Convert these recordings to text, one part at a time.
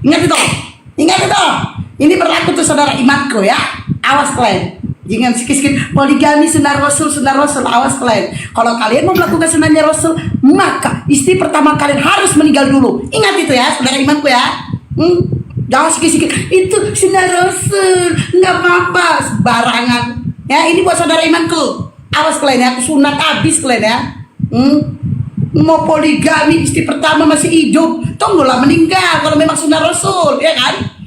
Ingat itu. Ingat itu. Ini berlaku tuh saudara imanku ya. Awas kalian. Jangan sikit-sikit poligami sunnah Rasul, awas kalian. Kalau kalian mau melakukan sunnahnya Rasul, maka istri pertama kalian harus meninggal dulu. Ingat itu ya, saudara imanku ya. Jangan sikit-sikit itu sunnah Rasul, nggak apa-apa, sembarangan. Ya, ini buat saudara imanku. Awas kalian ya, sunat habis kalian ya. Mau poligami istri pertama masih hidup, tunggulah meninggal kalau memang sunnah Rasul, ya kan?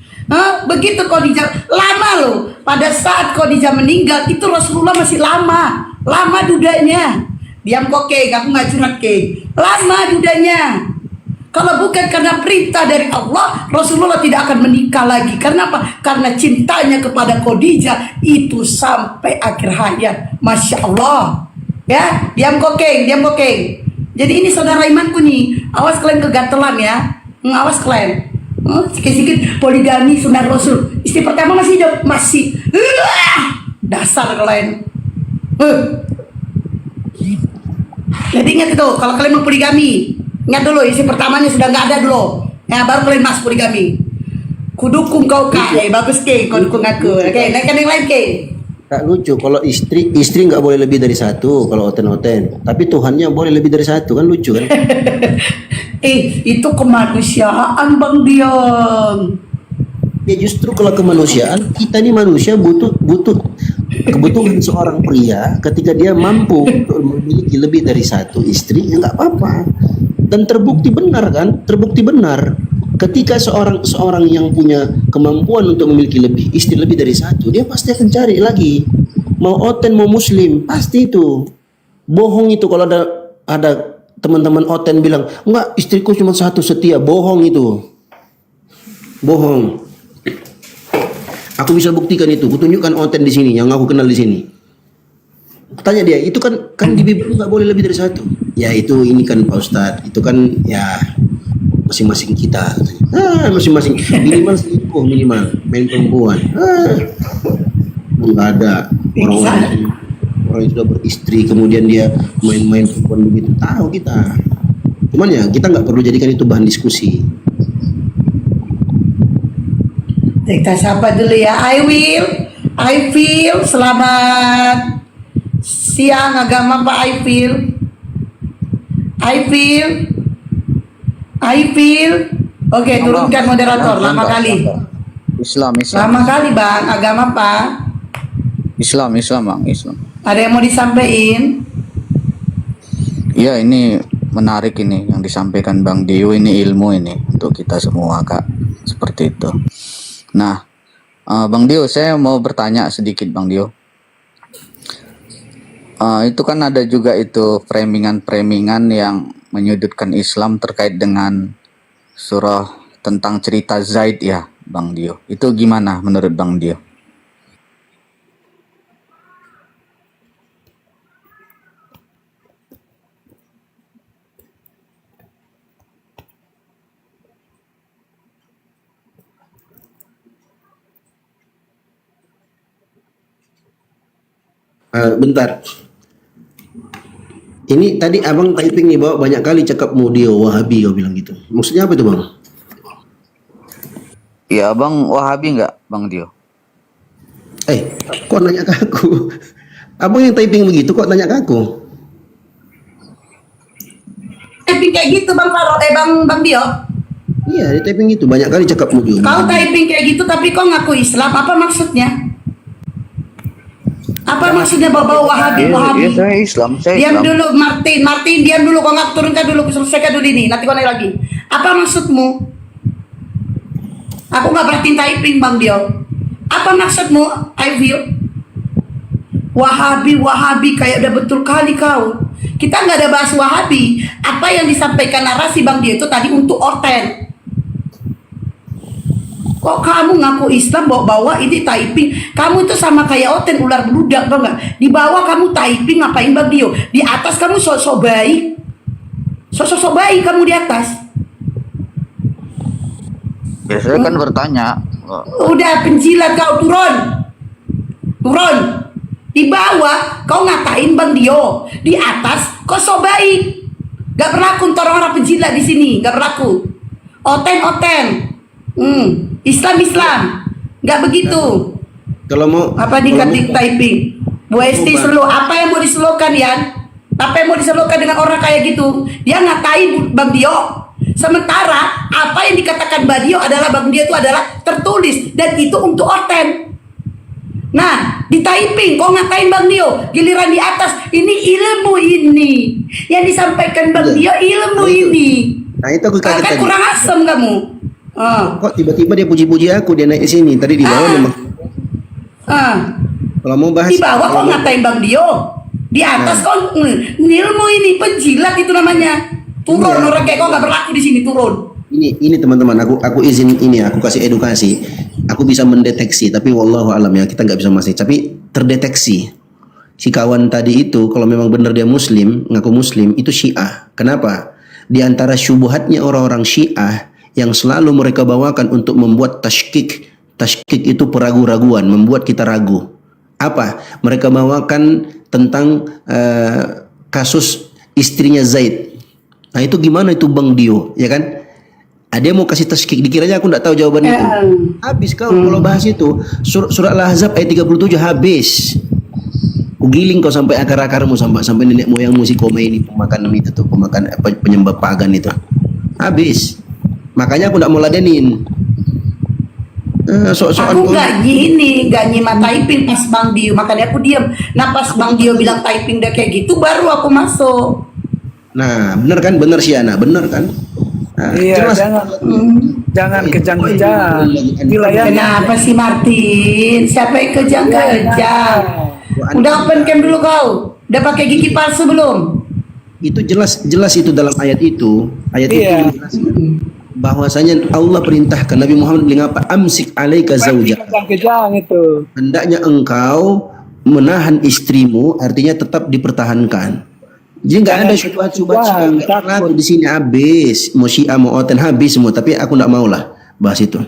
Begitu Khadijah lama loh. Pada saat Khadijah meninggal itu Rasulullah masih lama dudanya. Diam kok Keng, aku nggak curhat Keng. Lama dudanya. Kalau bukan karena perintah dari Allah, Rasulullah tidak akan menikah lagi. Karena apa? Karena cintanya kepada Khadijah itu sampai akhir hayat. Masya Allah. Ya, diam kok Keng. Jadi ini saudara imanku nih. Awas kalian kegatelan ya. Awas kalian. Sikit-sikit poligami sunnah Rasul. Istri pertama masih hidup, masih. Dasar kalian. Jadi ingat itu, kalau kalian mau poligami, ingat dulu istri pertamanya sudah nggak ada dulu. Ya baru kalian masuk poligami. Kudukung kau Kak, bagus Kek, kau dukung aku. Oke, naikkan yang lain Kek. Kak lucu kalau istri nggak boleh lebih dari satu kalau oten-oten. Tapi Tuhannya boleh lebih dari satu, kan lucu kan? Itu kemanusiaan Bang Dion. Ya justru kalau kemanusiaan, kita ini manusia butuh kebutuhan seorang pria ketika dia mampu untuk memiliki lebih dari satu istri, ya nggak apa-apa. Dan terbukti benar kan? Terbukti benar. Ketika seorang yang punya kemampuan untuk memiliki istri lebih dari satu, dia pasti akan cari lagi. Mau oten mau muslim, pasti itu. Bohong itu kalau ada teman-teman oten bilang, enggak, istriku cuma satu setia. Bohong itu. Bohong. Aku bisa buktikan itu. Kutunjukkan oten di sini yang aku kenal di sini. Tanya dia, itu kan di Bible nggak boleh lebih dari satu. Ya itu ini kan Pak Ustadz. Itu kan ya masing-masing kita. Masing-masing minimal selingkuh, minimal main perempuan. Nggak ada orang yang sudah beristri kemudian dia main-main perempuan begitu, tahu kita. Cuman ya kita nggak perlu jadikan itu bahan diskusi. Kita sapa dulu ya. I feel selamat siang agama Pak I feel. Oke, turunkan moderator. Lama kali. Islam. Lama kali Bang, agama Pak. Islam Bang, Islam. Ada yang mau disampaikan? Iya, ini menarik ini yang disampaikan Bang Dio, ini ilmu ini untuk kita semua Kak. Seperti itu. Nah, Bang Dio, saya mau bertanya sedikit Bang Dio. Itu kan ada juga itu framing-framing yang menyudutkan Islam terkait dengan surah tentang cerita Zaid ya Bang Dio. Itu gimana menurut Bang Dio? Bentar. Ini tadi abang typing nih bawa banyak kali cakap Mudio Wahabi, kau bilang gitu. Maksudnya apa itu bang? Ya Abang Wahabi nggak Bang Dio? Kok nanya ke aku? Abang yang typing begitu kok nanya ke aku? Typing kayak gitu Bang Faro, Bang Dio. Iya, di typing itu banyak kali cakap Mudio. Kau typing kayak gitu tapi kau ngaku Islam, apa maksudnya? Apa maksudnya bawa Wahabi? Iya, saya Islam. Diam dulu Martin, diam dulu, kau nggak turunkan dulu, selesaikan dulu ini, nanti kau naik lagi. Apa maksudmu? Aku nggak berarti typing Bang Dio. Apa maksudmu? I feel Wahabi kayak udah betul kali kau. Kita nggak ada bahas Wahabi. Apa yang disampaikan narasi Bang Dio itu tadi untuk orten. Kok kamu ngaku Islam bawa ini typing? Kamu itu sama kayak oten ular beludak, tau nggak? Di bawah kamu typing ngapain Bang Dio? Di atas kamu sok-sok baik. Sok-sok baik kamu di atas. Ya saya kan bertanya. Udah penjilat kau, turun. Di bawah kau ngatain Bang Dio, di atas kau sok baik. Gak berlaku untuk orang-orang penjilat di sini, gak berlaku. Oten. Islam. Nggak begitu. Kalau mau Apa kalau mau- diketik typing? Bu Esti Coba. selalu apa yang mau dislokan ya? Apa yang mau dislokan dengan orang kayak gitu? Dia ngatain Bang Dio. Sementara apa yang dikatakan Bang Dio adalah Bang Dio itu adalah tertulis dan itu untuk Oten. Nah, di typing kok ngatain Bang Dio, giliran di atas ini ilmu ini. Yang disampaikan Bang Dio Iya. ilmu Nah, itu. ini. Nah itu aku kaget Kan tadi. kurang asem kamu. Kok tiba-tiba dia puji-puji aku, dia naik ke sini. Tadi di bawah memang. Kalau mau bahas Di bawah kok kalau mau- ngatain Bang Dio. Di atas kok ilmu ini penjilat itu namanya. Turun Iya. orang kayak kok nggak berlaku di sini turun. ini teman-teman, aku izin ini, aku kasih edukasi. Aku bisa mendeteksi, tapi wallahu alam ya, kita nggak bisa masih. Tapi terdeteksi. Si kawan tadi itu kalau memang benar dia muslim, ngaku muslim, itu Syiah. Kenapa? Di antara syubhatnya orang-orang Syiah yang selalu mereka bawakan untuk membuat tashkik. Tashkik itu peragu-raguan, membuat kita ragu. Apa? Mereka bawakan tentang kasus istrinya Zaid. Nah itu gimana itu Bang Dio, ya kan? Ada yang mau kasih tashkik, dikiranya aku enggak tahu jawaban itu. Habis kau kalau bahas itu, surat Al-Ahzab ayat 37 habis. Kugiling kau sampai akar-akarmu, sampai nenek moyangmu si Khomeini pemakan itu tuh, pemakan penyembah pagan itu. Habis. Makanya aku enggak mau ladenin. Soal Aku nggak nyimak typing pas Bang Dio, makanya aku diam. Nah pas Bang Dio bilang typing dia kayak gitu, baru aku masuk. Nah, benar kan? Benar sih Ana, benar kan? Nah, Iya, jelas. jangan kejang-kejang. Wilayahnya Kenapa sih Martin? Siapa yang kejang-kejang? Udah open cam dulu kau? Udah pakai gigi palsu belum? Itu jelas itu dalam ayat itu. Ayat Iya. itu menjelaskan bahwasanya Allah perintahkan Nabi Muhammad bilang apa? Amsik alaika zaujak. kejang-kejang itu. Hendaknya engkau menahan istrimu, artinya tetap dipertahankan. Jadi nggak ada syubhat-syubhat Jangan nggak berlaku takut. di sini habis. Mau Syiah mau Oten habis semua. Tapi aku nggak mau lah bahas itu.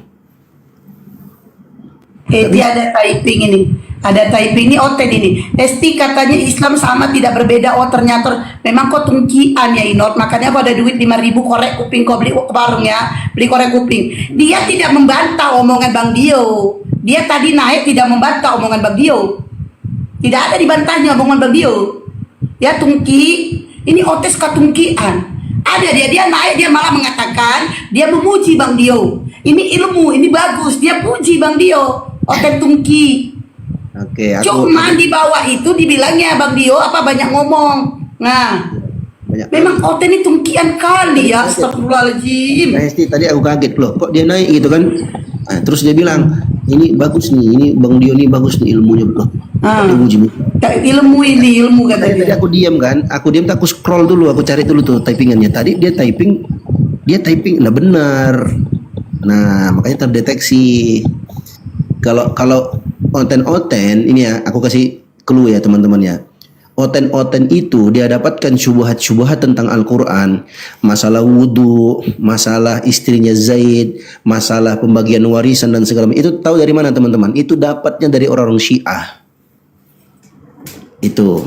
Dia ada typing ini. Ada typing ini Oten ini. Esti katanya Islam sama tidak berbeda. Oh ternyata memang kok tungkian ya Inot. Makanya kok ada duit 5.000 korek kuping kau beli ke warung ya. Beli korek kuping. Dia tidak membantah omongan Bang Dio. Dia tadi naik tidak membantah omongan Bang Dio. Tidak ada dibantahnya omongan Bang Dio. Ya tungki. Ini otes katungkian. Ada dia naik, dia malah mengatakan dia memuji Bang Dio. Ini ilmu, ini bagus. Dia puji Bang Dio. Oten tungki. Oke, aku Cuma di bawah itu dibilangnya Bang Dio apa banyak ngomong. Nah, banyak. memang Oten ini tungkian kali ya. Astagfirullahaladzim. Nah, Esti, tadi aku kaget loh, kok dia naik gitu kan? Nah, terus dia bilang, ini bagus nih, ini Bang Dio nih bagus nih ilmunya loh. Dia puji. Ilmu ini, ilmu kata Tadi dia. aku diam kan, aku scroll dulu, aku cari dulu tuh typingannya. Tadi dia typing, nah benar. Nah makanya terdeteksi. Kalau oten ini ya, aku kasih clue ya teman-teman ya. Oten itu dia dapatkan syubhat tentang Al-Quran, masalah wudhu, masalah istrinya Zaid, masalah pembagian warisan dan segala macam. Itu tahu dari mana teman-teman? Itu dapatnya dari orang-orang Syiah. Itu.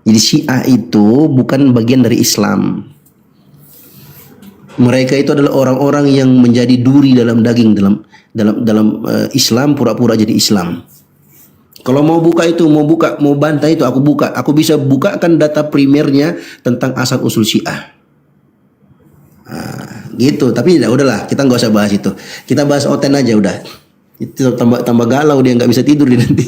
Jadi Syiah itu bukan bagian dari Islam. Mereka itu adalah orang-orang yang menjadi duri dalam daging dalam Islam, pura-pura jadi Islam. Kalau mau buka itu, mau bantah itu, aku buka. Aku bisa bukakan data primernya tentang asal usul Syiah. Nah, gitu. Tapi ya udahlah, kita nggak usah bahas itu. Kita bahas Oten aja udah. Itu tambah galau dia, nggak bisa tidur dia nanti.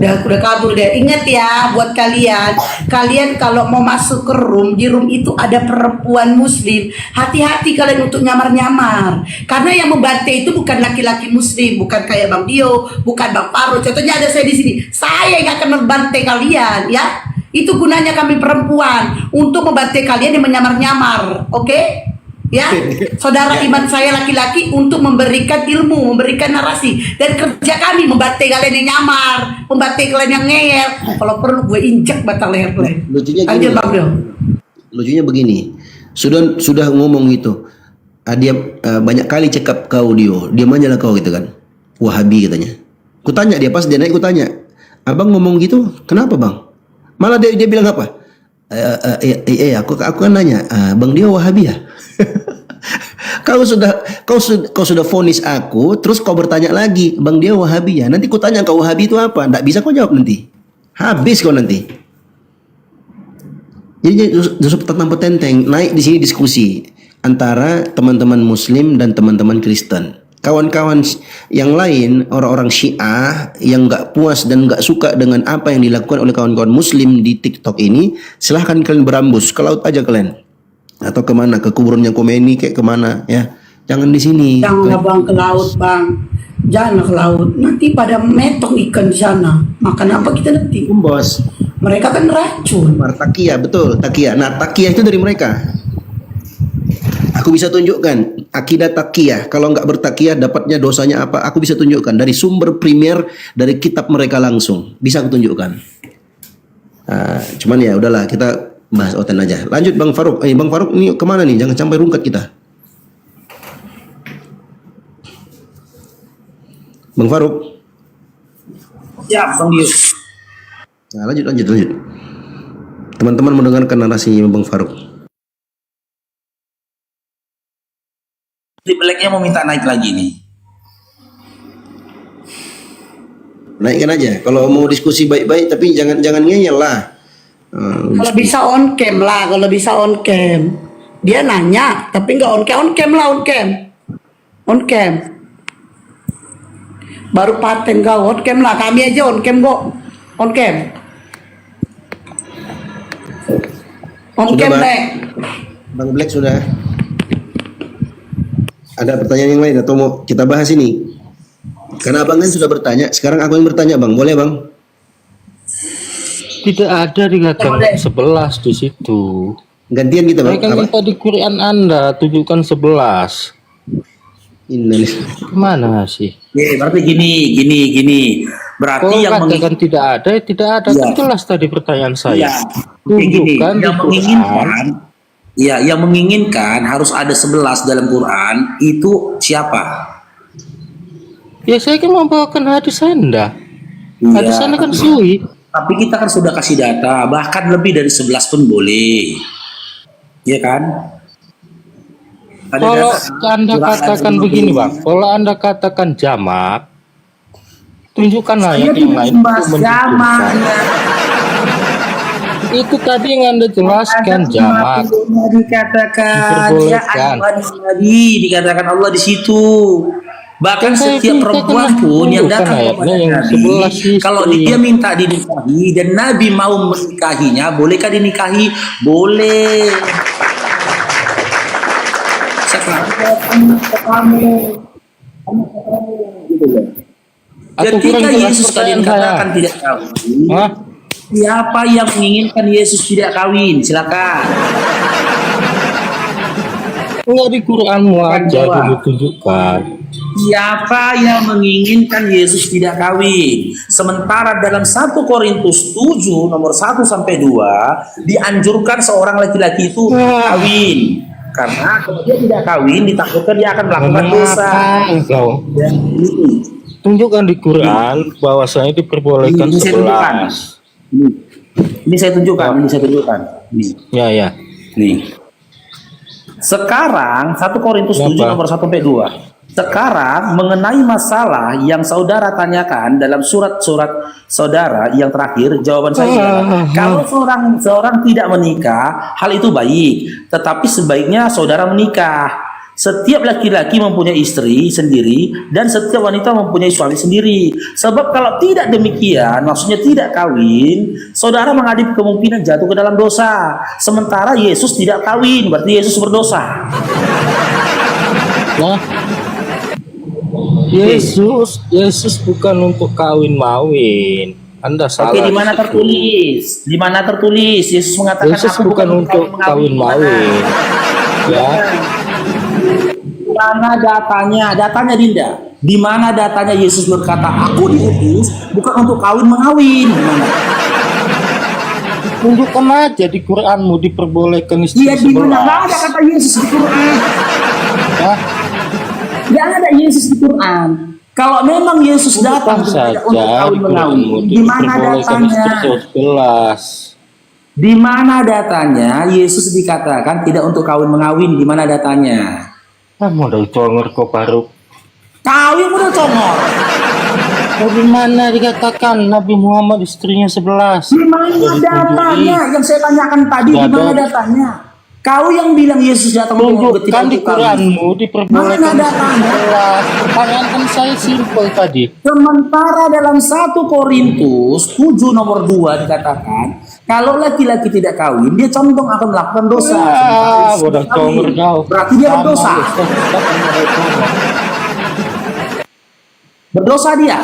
Udah kabur deh. Ingat ya buat kalian kalau mau masuk ke room, di room itu ada perempuan muslim. Hati-hati kalian untuk nyamar-nyamar. Karena yang membantai itu bukan laki-laki muslim, bukan kayak Bang Dio, bukan Bang Paro. Contohnya ada saya di sini. Saya yang akan membantai kalian ya. Itu gunanya kami perempuan untuk membantai kalian yang menyamar-nyamar. Oke? Ya, saudara iman saya laki-laki untuk memberikan ilmu, memberikan narasi, dan kerja kami membantai kalian yang nyamar, membantai kalian yang ngeyel. Kalau perlu gue injek batang leher kalian. Lucunya gini. Lanjut Bang Dio. Lucunya begini. Sudah ngomong gitu. Dia banyak kali cekap kau Dio. Diam aja lah kau gitu kan. Wahabi katanya. Kutanya dia pas dia naik, kutanya, abang ngomong gitu, kenapa bang? Malah dia bilang apa? Aku kan nanya, Bang Dio Wahabi ya? Kau sudah vonis aku, terus kau bertanya lagi, Bang dia Wahabi ya. Nanti kau tanya kau Wahabi itu apa? Nggak bisa kau jawab nanti. Habis kau nanti. Jadi Yusuf tentang petenteng naik di sini diskusi antara teman-teman Muslim dan teman-teman Kristen. Kawan-kawan yang lain, orang-orang Syiah yang nggak puas dan nggak suka dengan apa yang dilakukan oleh kawan-kawan Muslim di TikTok ini, silahkan kalian berambus ke laut aja kalian, atau kemana, ke kuburannya Khomeini kayak kemana ya. Jangan di sini. Jangan bang ke laut bang, jangan ke laut. Nanti pada metong ikan di sana. Makan apa kita nanti? Bos. Mereka kan racun. Takia, betul, takia. Nah, takia itu dari mereka. Aku bisa tunjukkan akidah takiyah. Kalau nggak bertakiyah dapatnya dosanya apa? Aku bisa tunjukkan dari sumber primer dari kitab mereka langsung. Bisa aku tunjukkan. Cuman ya udahlah kita bahas oten aja. Lanjut Bang Faruk. Bang Faruk ini kemana nih? Jangan sampai rungkat kita. Bang Faruk. Ya, Bang Dius. Nah, lanjut. Teman-teman mendengarkan narasi Bang Faruk. Di Blacknya mau minta naik lagi nih. Naikkan aja. Kalau mau diskusi baik-baik, tapi jangan ngeyel lah. Kalau bisa on cam lah, kalau bisa on cam. Dia nanya, tapi nggak on cam lah, on cam. Baru paten kau on cam lah, kami aja on cam kok, on cam. On Sudah, cam Bang? Nek. Bang Black sudah. Ada pertanyaan yang lain atau mau kita bahas ini? Karena abang kan sudah bertanya, sekarang aku yang bertanya bang, boleh bang? Tidak ada dikatakan 11 di situ. Gantian kita bang. Mereka minta di Quran Anda tunjukkan 11. Mana sih? Berarti gini. Berarti Kalau yang katakan tidak ada, tidak ada. Ya. Kan jelas tadi pertanyaan saya. Ya, gini, Tunjukkan di yang Quran. menginginkan, yang menginginkan harus ada 11 dalam Quran itu siapa? Ya saya kan membawakan hadis Anda. Iya. Hadis Anda kan suwi. Tapi kita kan sudah kasih data, bahkan lebih dari 11 pun boleh. Iya kan? Ada Kalau data, Anda Quran katakan ada begini 20. bang, kalau Anda katakan jamak, tunjukkan ayat Dia yang tidak lain membahas untuk jamak. menunjukkan. Itu tadi yang Anda jelaskan jamak. Dikatakan ya Diperbolehkan. ayuhan nabi, dikatakan Allah di situ. Bahkan Kan saya setiap minta perempuan kan pun yang tunjukkan datang ayatnya kepada yang Nabi, 11 istri. kalau dia minta dinikahi dan Nabi mau menikahinya, bolehkah dinikahi? Boleh. Sekarang kamu, gitu loh. Atau kurang Ketika jelas Yesus kalian pertanyaan saya. katakan tidak kawin, Hah? siapa yang menginginkan Yesus tidak kawin? Silakan. Enggak di Quranmu aja Jawab. dulu tunjukkan. Siapa yang menginginkan Yesus tidak kawin? Sementara dalam 1 Korintus 7 nomor 1 sampai 2 dianjurkan seorang laki-laki itu kawin. Karena kalau dia tidak kawin ditakutkan dia akan melakukan dosa. Mengapa engkau? Ya, ini. Tunjukkan di Quran bahwasanya diperbolehkan Ini saya tunjukkan. 11. Ini saya tunjukkan. Ini. Ya. Nih. Sekarang 1 Korintus 7 Kenapa? nomor 1 sampai 2. Sekarang mengenai masalah yang saudara tanyakan dalam surat-surat saudara yang terakhir, jawaban saya adalah kalau seorang tidak menikah, hal itu baik, tetapi sebaiknya saudara menikah. Setiap laki-laki mempunyai istri sendiri dan setiap wanita mempunyai suami sendiri. Sebab kalau tidak demikian, maksudnya tidak kawin, saudara menghadapi kemungkinan jatuh ke dalam dosa. Sementara Yesus tidak kawin, berarti Yesus berdosa. Nah, Yesus bukan untuk kawin-mawin. Anda salah. Oke, di mana tertulis? Di mana tertulis? Yesus mengatakan Yesus aku bukan untuk kawin-mawin. Ya. Di mana datanya? Datanya Dinda. Di mana datanya Yesus berkata aku diutus bukan untuk kawin mengawin? Di mana? Tunjukkan aja di Quranmu diperbolehkan istri Iya, di mana? 11. Nggak ada kata Yesus di Quran. Hah? Nggak ada Yesus di Quran. Kalau memang Yesus datang Tunjukkan tidak untuk saja kawin di mengawin, Quranmu di mana diperbolehkan istri datanya? 11. Di mana datanya Yesus dikatakan tidak untuk kawin mengawin? Di mana datanya? Modal congor kok baru. Kau yang udah congor. Bagaimana dikatakan Nabi Muhammad istrinya 11? Di mana datanya yang saya tanyakan tadi? Di mana datanya? Kau yang bilang Yesus datang Tunjukkan di Quranmu diperbolehkan Mana datanya? 11. Pertanyaan kan saya simpel tadi. Sementara dalam 1 Korintus 7 nomor 2 dikatakan, kalau laki-laki tidak kawin, dia condong akan melakukan dosa. Ah, Sementara bodoh istri kawin, congor kau. berarti dia berdosa. Berdosa dia.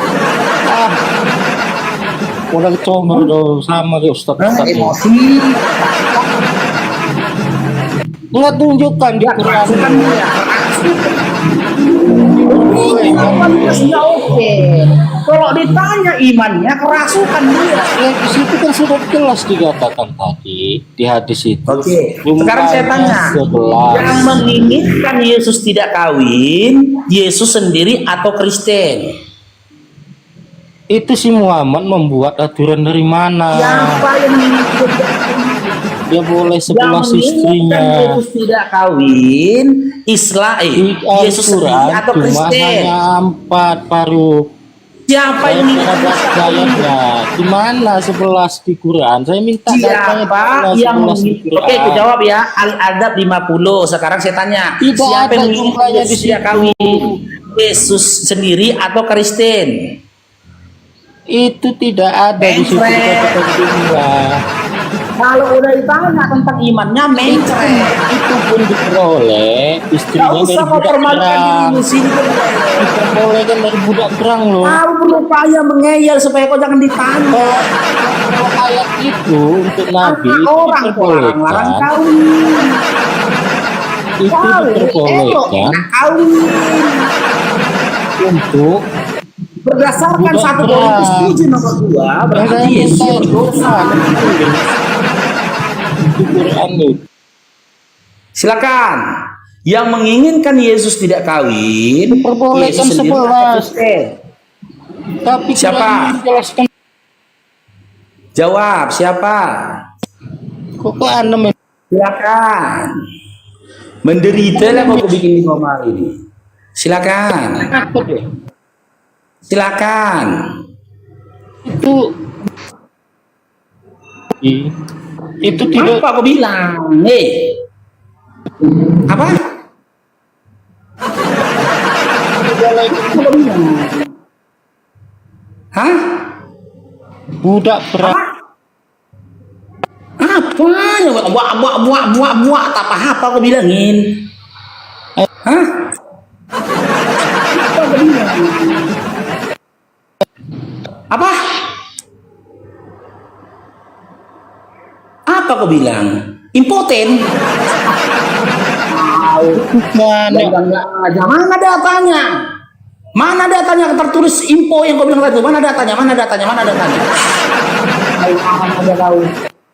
Modal congor kau sama kayak Ustaz. Emosi. Nggak tunjukkan di Quran. Kualitasnya oke. Kalau ditanya imannya, kerasukan dia. Ya, di situ kan sudah jelas dikatakan tadi di hadis itu. Oke. Sekarang saya tanya, yang menginginkan Yesus tidak kawin, Yesus sendiri atau Kristen? Itu si Muhammad membuat aturan dari mana? Siapa yang menginginkan Dia boleh 11 istrinya. Yesus tidak kawin, Di Yesus sendiri Al-Quran atau cuma Kristen? hanya 4 paru. Siapa Saya yang tidak menginginkan baca ayatnya. Di mana 11 di Quran? Saya minta datanya di Siapa mana yang 11 di Quran. Oke, aku jawab ya. Al-Adab 50. Sekarang saya tanya, Tidak siapa ada yang jumlahnya di Yesus tidak situ. kawin? Yesus sendiri atau Kristen? Itu tidak ada di situ dikatakan jumlah. Kalau udah ditanya tentang imannya, mencret. Itu pun diperoleh Gak istrinya dari usah kau budak permalukan perang. diri di sini. Diperbolehkan dari budak perang loh. Kau berupaya mengeyel supaya kau jangan ditanya. Kalau ayat itu untuk Nabi Karena itu orang larang diperbolehkan. kawin. Itu Kawin, diperbolehkan kawin. untuk Berdasarkan Budak 1 perang. Korintus 7 nomor 2, berarti Yesus berdosa. di Quran itu. Silakan. Yang menginginkan Yesus tidak kawin, Diperbolehkan Yesus sendiri 11. atau Kristen? Tapi Siapa? Quran menjelaskan Jawab, siapa? kok Anda Silakan. Menderita lah mau aku bikin di ngomong ini. Silakan. takut ya? Silakan. Itu tidak Apa aku bilang? Apa? Hah? budak perang. Apa? Buat tak apa aku bilangin. Hah? Apa aku bilang? Apa? Apa aku bilang? Impoten? Mana? Mana datanya? Mana datanya tertulis info yang kau bilang tadi? Mana datanya? Mana datanya? Mana datanya?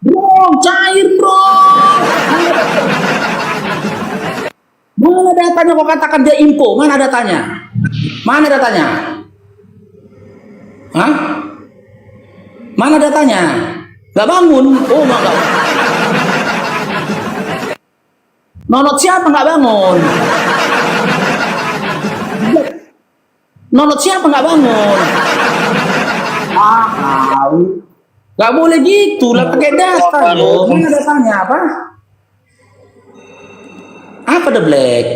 Bro, cair bro. Mana datanya kau katakan dia info? Mana datanya? Mana datanya? Hah? Mana datanya? Gak bangun? Oh, gak. Nonot siapa gak bangun? Nonot siapa gak bangun? Gak boleh gitu lah, pakai data loh. Mana datanya apa? Apa the black?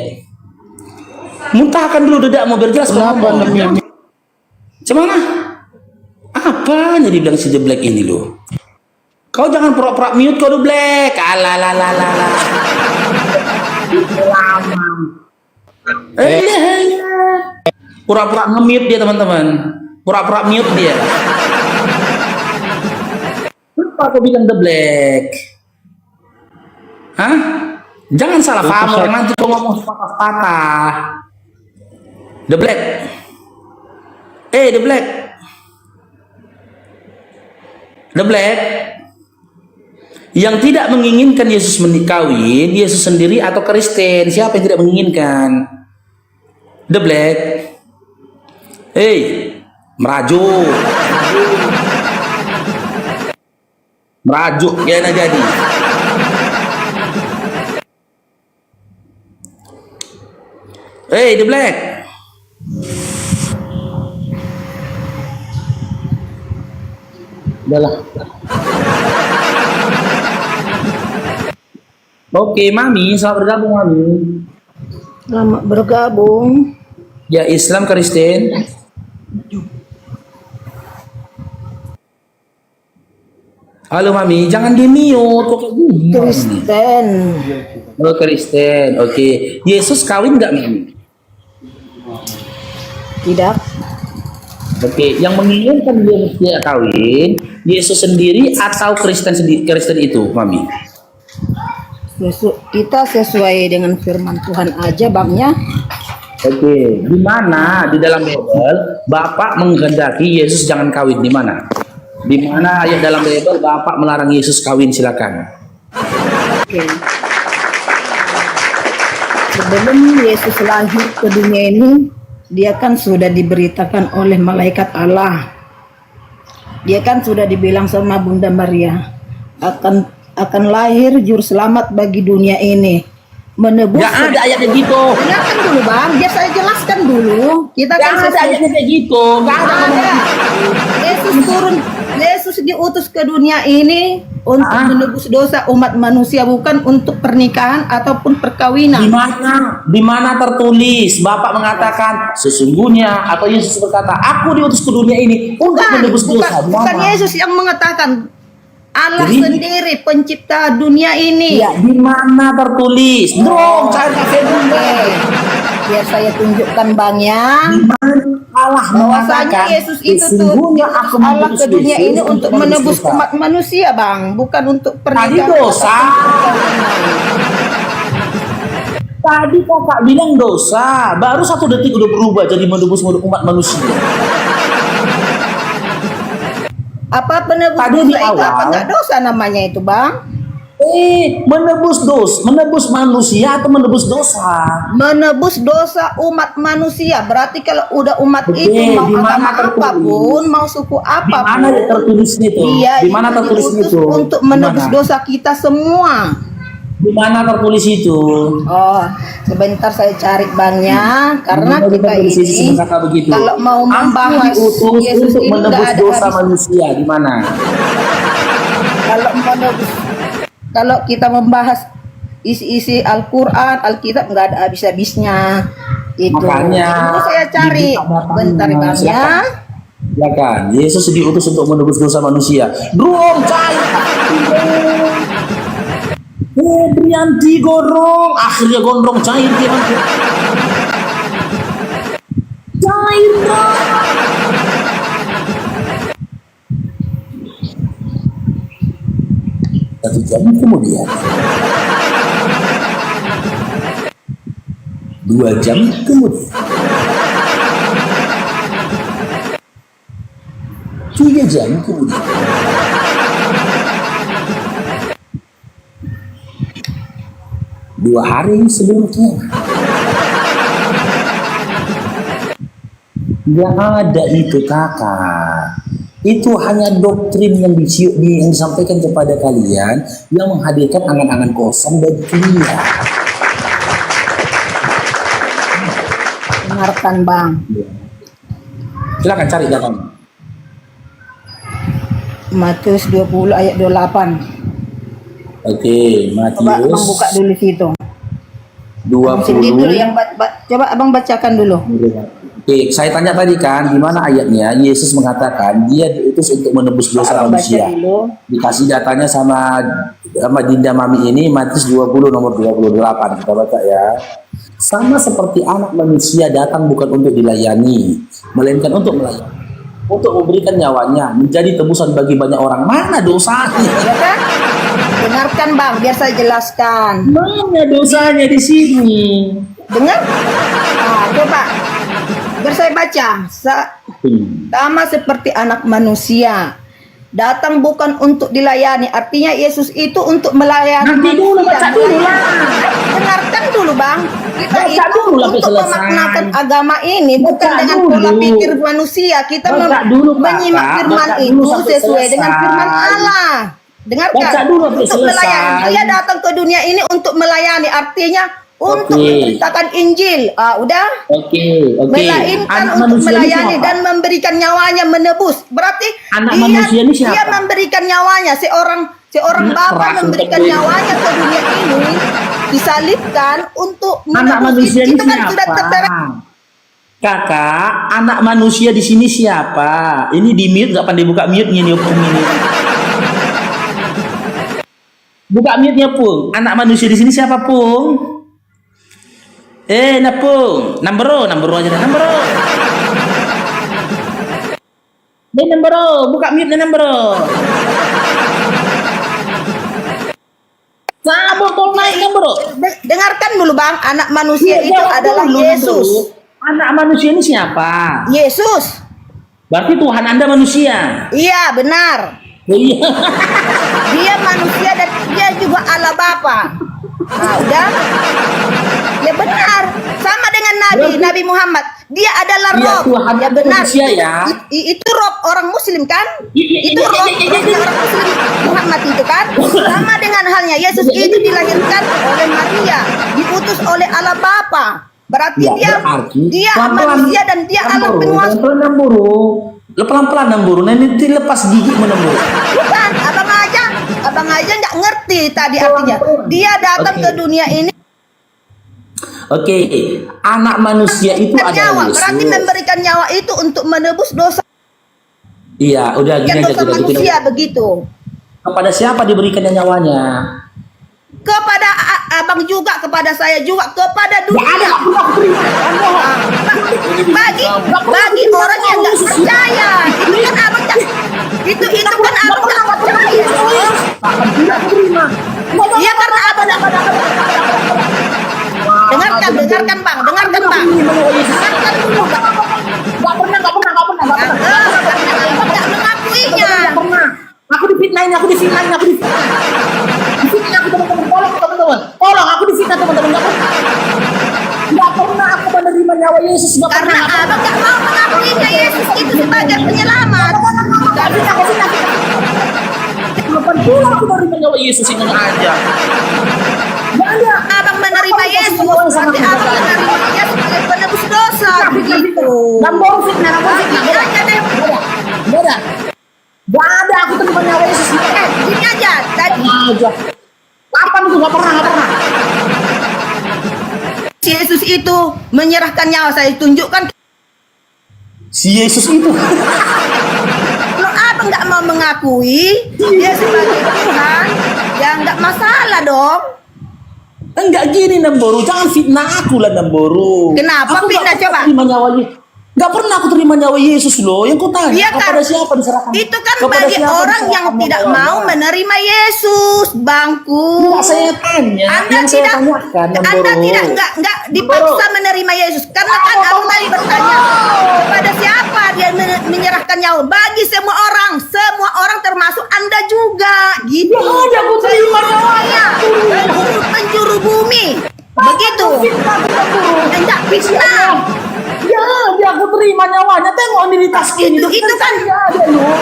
Muntahkan dulu dedakmu biar jelas. Kenapa namanya? Cemana? Apa jadi bilang si the black ini loh? Kau jangan pura-pura mute kau the black. Alalalala. Lama. Pura-pura nge-mute dia teman-teman. Pura-pura mute dia. Kenapa aku bilang the black? Hah? Jangan salah paham orang nanti kau ngomong sepatah-patah. The black. The black. The black. Yang tidak menginginkan Yesus menikawin, Yesus sendiri atau Kristen? Siapa yang tidak menginginkan? The black. Merajuk. Merajuk ya nak jadi. Hey, The Black. Udah lah. Oke, Mami, selamat bergabung, Mami. Selamat bergabung. Ya, Islam Kristen. Halo, Mami, jangan di mute kok kayak gini. Kristen. Oh, Kristen. Oke. Yesus kawin nggak, Mami? Tidak. Oke, yang menginginkan dia kawin, Yesus sendiri atau Kristen sendiri, Kristen itu, Mami? Kita sesuai dengan firman Tuhan aja, Bangnya. Oke, di mana di dalam Bible Bapak menghendaki Yesus jangan kawin, di mana? Di mana ayat dalam Bible Bapak melarang Yesus kawin, silakan. Oke. Sebelum Yesus lahir ke dunia ini, dia kan sudah diberitakan oleh malaikat Allah. Dia kan sudah dibilang sama Bunda Maria, akan lahir juru selamat bagi dunia ini, menebus. Gak ada ayatnya gitu. Dengarkan dulu, Bang, biar saya jelaskan dulu. Kita Gak kan ada ayatnya kayak gitu. Gak ada. Yesus diutus ke dunia ini untuk menebus dosa umat manusia, bukan untuk pernikahan ataupun perkawinan. Di mana tertulis Bapak mengatakan sesungguhnya, atau Yesus berkata aku diutus ke dunia ini untuk menebus dosa? Bukan Yesus yang mengatakan, Allah Jadi, sendiri pencipta dunia ini. Ya, di mana tertulis? Dong, cari dulu. Biar saya tunjukkan, Bang, ya. Di mana Allah Bahwasanya mengatakan Yesus itu tuh sesungguhnya aku Allah mengutus ke dunia Yesus ini untuk menebus dosa. umat manusia, Bang, bukan untuk Tadi pernikahan. dosa. Tadi kakak bilang dosa, baru 1 detik udah berubah jadi menebus umat manusia. Apa penebus Tadi dosa di itu? Apa awal. enggak dosa namanya itu, Bang? Menebus manusia atau menebus dosa? Menebus dosa umat manusia. Berarti kalau udah umat Oke, itu mau di mana agama tertulis? apapun, mau suku Di mana apapun, tertulis itu? dia Di mana itu tertulis diutus itu? untuk Di menebus mana? dosa kita semua. Di mana tertulis itu? Oh, sebentar saya cari, Bangnya, karena Di mana kita tertulis Yesus ini berkata begitu? kalau mau Aku membahas diutus Yesus untuk ini nggak menebus ada dosa habis. manusia. Di mana? Kalau kita membahas isi-isi Al-Quran, Alkitab nggak ada habis-habisnya. Itu. Makanya, Itu saya cari. dibuka matanya. Bentar, Bang, ya. Silakan. Ya kan, Yesus diutus untuk menebus dosa manusia. Drum cair. Brianti gorong, akhirnya gondrong cair dia. Cair dong. Satu jam kemudian, 2 jam kemudian, 3 jam kemudian, 2 hari sebelum kiamat. Gak ada itu, kakak. Itu hanya doktrin yang disampaikan kepada kalian yang menghadirkan angan-angan kosong dan kuliah. Dengarkan, Bang. Silakan cari datanya. Matius 20 ayat 28. Oke, Coba Abang Matius buka dulu situ. 20. Sendiri dulu yang coba Abang bacakan dulu. Oke, saya tanya tadi kan, di mana ayatnya Yesus mengatakan dia diutus untuk menebus dosa Abang baca manusia. dulu. Dikasih datanya sama Dinda Mami ini, Matius 20 nomor 28. Kita baca ya. Sama seperti anak manusia datang bukan untuk dilayani, melainkan untuk melayani, untuk memberikan nyawanya menjadi tebusan bagi banyak orang. Mana dosanya? Ya kan? Dengarkan, Bang, biar saya jelaskan. Mana dosanya di sini? Dengar? Nah, coba. Biar saya baca. Sama seperti anak manusia datang bukan untuk dilayani. Artinya Yesus itu untuk melayani. Nanti dulu, baca dulu lah. Dengarkan dulu, Bang. Kita Baca itu dulu sampai untuk selesai. memaknakan agama ini bukan Baca dengan dulu. pola pikir manusia. Kita Baca dulu, Kakak. menyimak firman Baca itu dulu sampai sesuai dengan selesai. firman Allah. Dengarkan. Baca dulu sampai Untuk selesai. melayani. Dia datang ke dunia ini untuk melayani. Artinya untuk Oke. memberitakan Injil. Udah. Oke. Melainkan Anak untuk manusia ini melayani siapa? dan memberikan nyawanya menebus. Berarti Anak manusia ini siapa? dia memberikan nyawanya, seorang bapa keras memberikan untuk nyawanya ke dunia ini, disalibkan untuk Anak menebus. manusia ini Itu kan siapa? sudah tertera. Kakak, anak manusia di sini siapa? Ini di mute, nggak pandai buka mute-nya nih, Pung ini. Buka mute-nya, Pung. Anak manusia di sini siapa, Pung? Napung, number aja deh, number. Buka mute-nya number. Sabuk kau naik number. Dengarkan dulu Bang, anak manusia itu Jawab adalah dulu, Yesus. Number. Anak manusia ini siapa? Yesus. Berarti Tuhan Anda manusia. Iya, benar. Oh, iya. Dia manusia dan dia juga Allah Bapa. Nah, udah. Ya benar. Sama dengan Nabi Muhammad. Dia adalah Iya, roh. Tuhan Ya itu benar. manusia ya. Itu roh orang muslim kan? Iya, Itu iya, roh iya, iya, iya. orang muslim Muhammad itu kan? Sama dengan halnya Yesus itu dilahirkan oleh Maria, diutus oleh Allah Bapa. Berarti Ya, dia pelan-pelan, manusia dan dia Allah Namburu, penguasa. pelan-pelan Namburu. Pelan-pelan Namburu. Nanti lepas gigi menemburu. Bukan, abang aja nggak ngerti tadi artinya. Dia datang Oke. ke dunia ini Oke, anak manusia itu memberikan nyawa. adalah Berarti Yesus. memberikan nyawa itu untuk menebus dosa Iya, udah gini aja dosa kita manusia begitu. Kepada siapa diberikannya nyawanya? Kepada abang juga, kepada saya juga, kepada dunia. Bagi orang yang nggak percaya, itu kan abang itu kan abang nggak percaya. Iya karena abang dengarkan bang, dengarkan dulu bang. Nggak mengakuinya. Aku difitnahin. Difitnah aku teman-teman. Tolong aku difitnah teman-teman. Nggak pernah aku menerima nyawa Yesus. Karena abang nggak mau mengakuinya Yesus itu sebagai penyelamat. Kapan pula aku menerima nyawa Yesus ini aja. Abang menerima Yesus, berarti abang menerima Yesus sebagai penebus dosa begitu. Nambor fitnah. Gini aja deh, Beda. Gak ada aku terima nyawa Yesus. gini aja. Tadi Aja. Kapan tuh gak pernah. si Yesus itu menyerahkan nyawa, saya tunjukkan. Si Yesus itu. Kalau abang nggak mau mengakui dia sebagai Tuhan, ya nggak masalah dong. Enggak gini Namboru, jangan fitnah aku lah Namboru. Kenapa Aku fitnah, nggak pernah coba? terima nyawa Yesus. Gak pernah aku terima nyawa Yesus loh. Yang ku tanya Iya kan? kepada siapa diserahkan? Itu kan Kepada bagi siapa orang yang diserahkan tidak nyawanya? mau menerima Yesus, bangku. Enggak saya tanya. Anda yang saya tidak, tanyakan Namboru. Anda tidak nggak dipaksa menerima Yesus karena kan aku tadi bertanya kepada siapa dia menyerahkan nyawa. Bagi semua orang termasuk Anda juga, gitu. Ya ada, aku terima Semuanya, penjuru bumi, begitu. Enggak fitnah. Ya, dia aku terima nyawanya. Tengok ini di tas ini. Itu kan ada loh.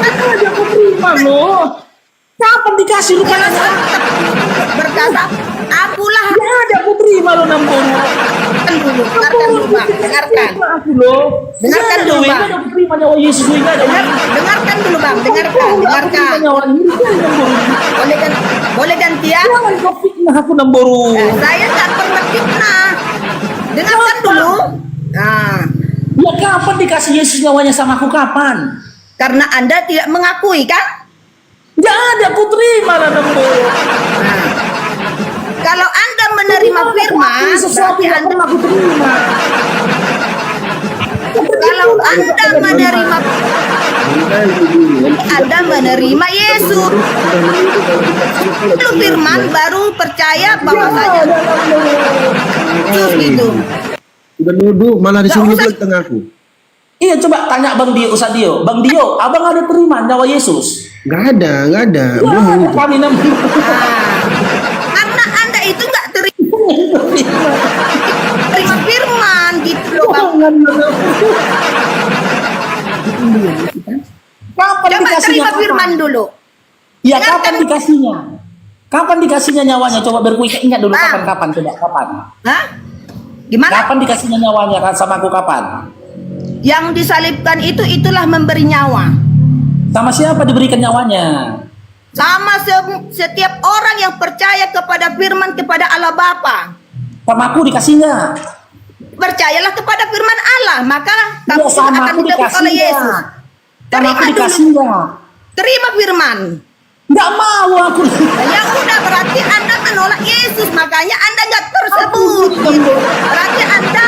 Itu aja aku terima loh. Kapan dikasih lu kan? berkata, akulah Ya ada aku terima lo Namboru. dengarkan dulu Bang, dengarkan. Aku loh. Dengarkan dulu, Bang. Aku terima nyawa Yesus gue enggak ada. Dengarkan dulu Bang, dengarkan. Aku terima nyawa ini Namboru. Boleh gantian? Jangan kau fitnah aku Namboru. Saya nggak pernah fitnah. Dengarkan dulu. Nah, Ya kapan dikasih Yesus nyawanya sama aku kapan? karena Anda tidak mengakui kan? Ya ada aku terima lah Namboru. Nah, kalau Anda menerima firman, sesuatu berarti yang Anda pernah aku terima. kalau Anda menerima Yesus, lalu firman baru percaya bahwasanya Yesus gitu. Udah nuduh malah disuruh Nggak usah. ke tengahku. Iya coba tanya Bang Dio, Ustaz Dio. Bang Dio, abang ada terima nyawa Yesus? Gak ada. Udah Ya, nuduh. kami Namboru. Karena Anda itu nggak terima firman gitu loh Bang. Kapan Coba dikasihnya? terima Kapan? firman dulu. Ya Dengarkan. kapan dikasihnya? Kapan dikasihnya nyawanya? Coba berkuik ingat dulu kapan? Coba kapan? Hah? Gimana? Kapan dikasihnya nyawanya kan sama aku kapan? Yang disalibkan itulah memberi nyawa. Sama siapa diberikan nyawanya? Sama setiap orang yang percaya kepada firman kepada Allah Bapa. Sama aku dikasihnya. Percayalah kepada firman Allah, maka Iya, kamu sama akan aku ditebus oleh dikasihnya. Yesus. Sama aku Terima dulu. dikasihnya. Terima firman. Nggak mau aku. Ya udah, berarti Anda menolak Yesus, makanya Anda nggak tersebut. Gitu. Berarti Anda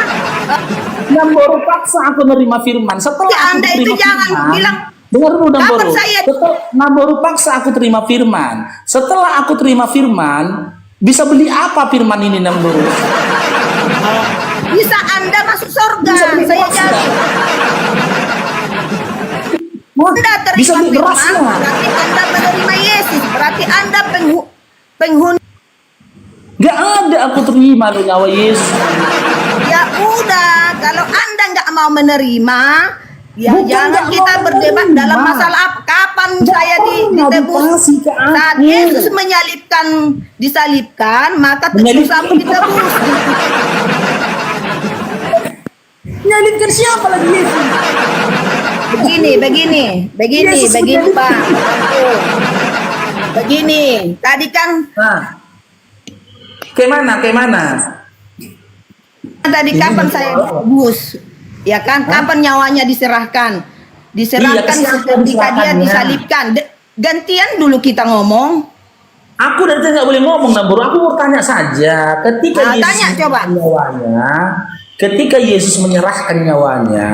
Namboru paksa aku menerima firman. Setelah Ya, aku Anda itu terima jangan firman, bilang, dengar dulu Namboru. kapan saya- Namboru paksa aku terima firman. Setelah aku terima firman, bisa beli apa firman ini Namboru? bisa Anda masuk surga. Bisa beli Saya beras jamin. nggak? Anda Bisa terima beli beras firman, nggak? berarti Anda menerima Yesus. Berarti Anda penghuni. Gak ada aku terima lu nyawa Yesus. Ya udah, kalau Anda nggak mau menerima, ya Bukan jangan nggak kita mau berdebat menerima. dalam masalah apa. Kapan Nggak saya pernah ditebus? dikasih ke Saat aku. Yesus disalibkan, maka Menyalibkan. dosamu ditebus. Nyalibkan siapa lagi Yesus? Begini, Yesus Bang. Begini, tadi kan Nah, kayak mana? tadi kapan saya ditebus? Ya kan, kapan nyawanya diserahkan? Iya, ke siapa Ketika dia diserahkannya? disalibkan. Gantian dulu kita ngomong. Aku dari tadi nggak boleh ngomong Namboru. Aku mau tanya saja. Ketika Nah, Yesus tanya, coba. menyerahkan nyawanya, ketika Yesus menyerahkan nyawanya,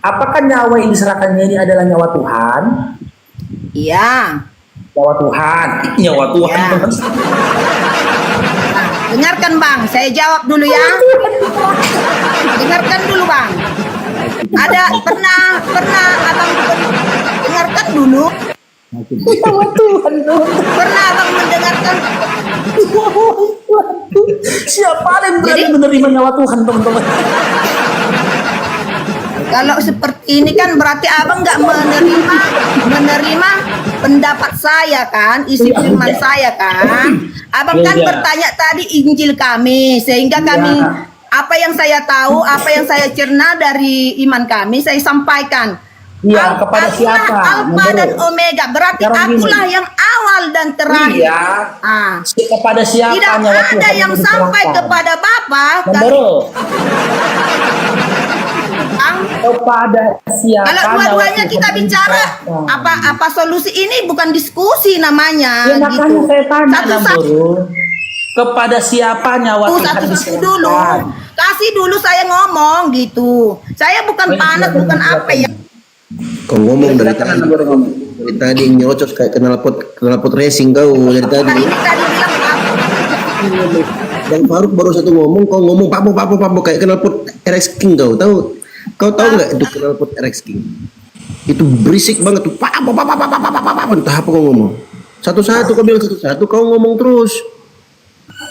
apakah nyawa yang diserahkannya ini adalah nyawa Tuhan? Iya. Nyawa Tuhan. Ya. Dengarkan Bang, saya jawab dulu ya. Dengarkan dulu Bang. Ada pernah Abang dengarkan dulu. Pernah Abang mendengarkan? Siapa yang berani Jadi- menerima nyawa Tuhan, teman-teman? Kalau seperti ini kan berarti Abang nggak menerima pendapat saya kan, isi firman saya kan. Abang kan Iya. bertanya tadi Injil kami, sehingga kami apa yang saya tahu, apa yang saya cerna dari iman kami, saya sampaikan. Iya, kepada siapa? Alfa dan Omega, berarti Sekarang gini. akulah yang awal dan terakhir. Iya. Ah. Kepada siapa Tidak nyawa ada Tuhan yang sampai diserahkan? kepada Bapa. Namboru, Bang, kepada siapa kalau nyawa dua-duanya Tuhan kita bicara diserahkan? apa solusi ini bukan diskusi namanya Ya makanya gitu. saya tanya Satu-satu Namboru, kepada siapa nyawa Tuhan satu-satu dulu. diserahkan? Kasih dulu saya ngomong gitu. Saya bukan panas, bukan apa ya. Kau ngomong dari Silakan, tadi. Namboru, ngomong. Dari tadi nyocot kayak knalpot racing kau dari tadi. Nah, ini tadi bilang apa? Bang Faruk baru satu ngomong, kau ngomong papo kayak knalpot RX King kau tahu? Kau tahu nggak itu knalpot RX King? Itu berisik banget tuh. Papo. Entah apa kau ngomong. Satu-satu kau bilang satu-satu kau ngomong terus.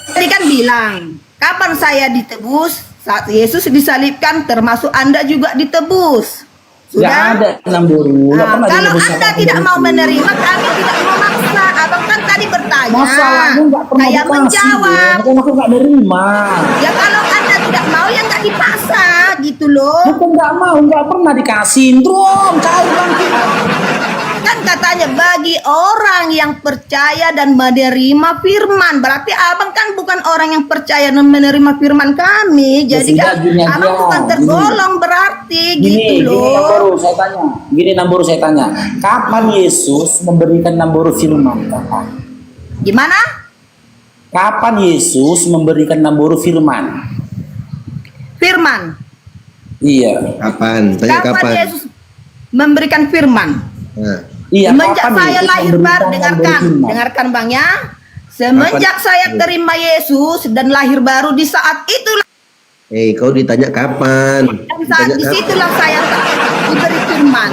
Tadi kan bilang, kapan saya ditebus? Saat Yesus disalibkan, termasuk Anda juga ditebus. Nggak Sudah? ada Namboru. Nggak Nah, pernah kalau ditebus Anda sama tidak Namboru. mau menerima, kami tidak mau maksa. Abang kan tadi bertanya. Masalahnya nggak pernah Saya dikasih, menjawab. bukan aku nggak nerima. Ya kalau Anda tidak mau, ya nggak dipaksa gitu loh. Bukan nggak mau, nggak pernah dikasih. Drum, cair bang. Kan katanya bagi orang yang percaya dan menerima firman. Berarti abang kan bukan orang yang percaya dan menerima firman kami. Jadi Ya kan sudah, gini abang aja, bukan tergolong berarti gitu loh. Namboru saya tanya. Gini Namboru saya tanya. Kapan Yesus memberikan Namboru firman? Kapan? Gimana? Kapan Yesus memberikan Namboru firman? Firman. Iya. Kapan? Tanya Kapan kapan? Yesus memberikan firman? Nah, Iya. Semenjak kapan saya Yesus lahir memberikan baru, Namboru dengarkan, firman? dengarkan bang ya. Semenjak saya terima Yesus dan lahir baru, di saat itulah, kau ditanya kapan? Ditanya disitulah saya diberi firman.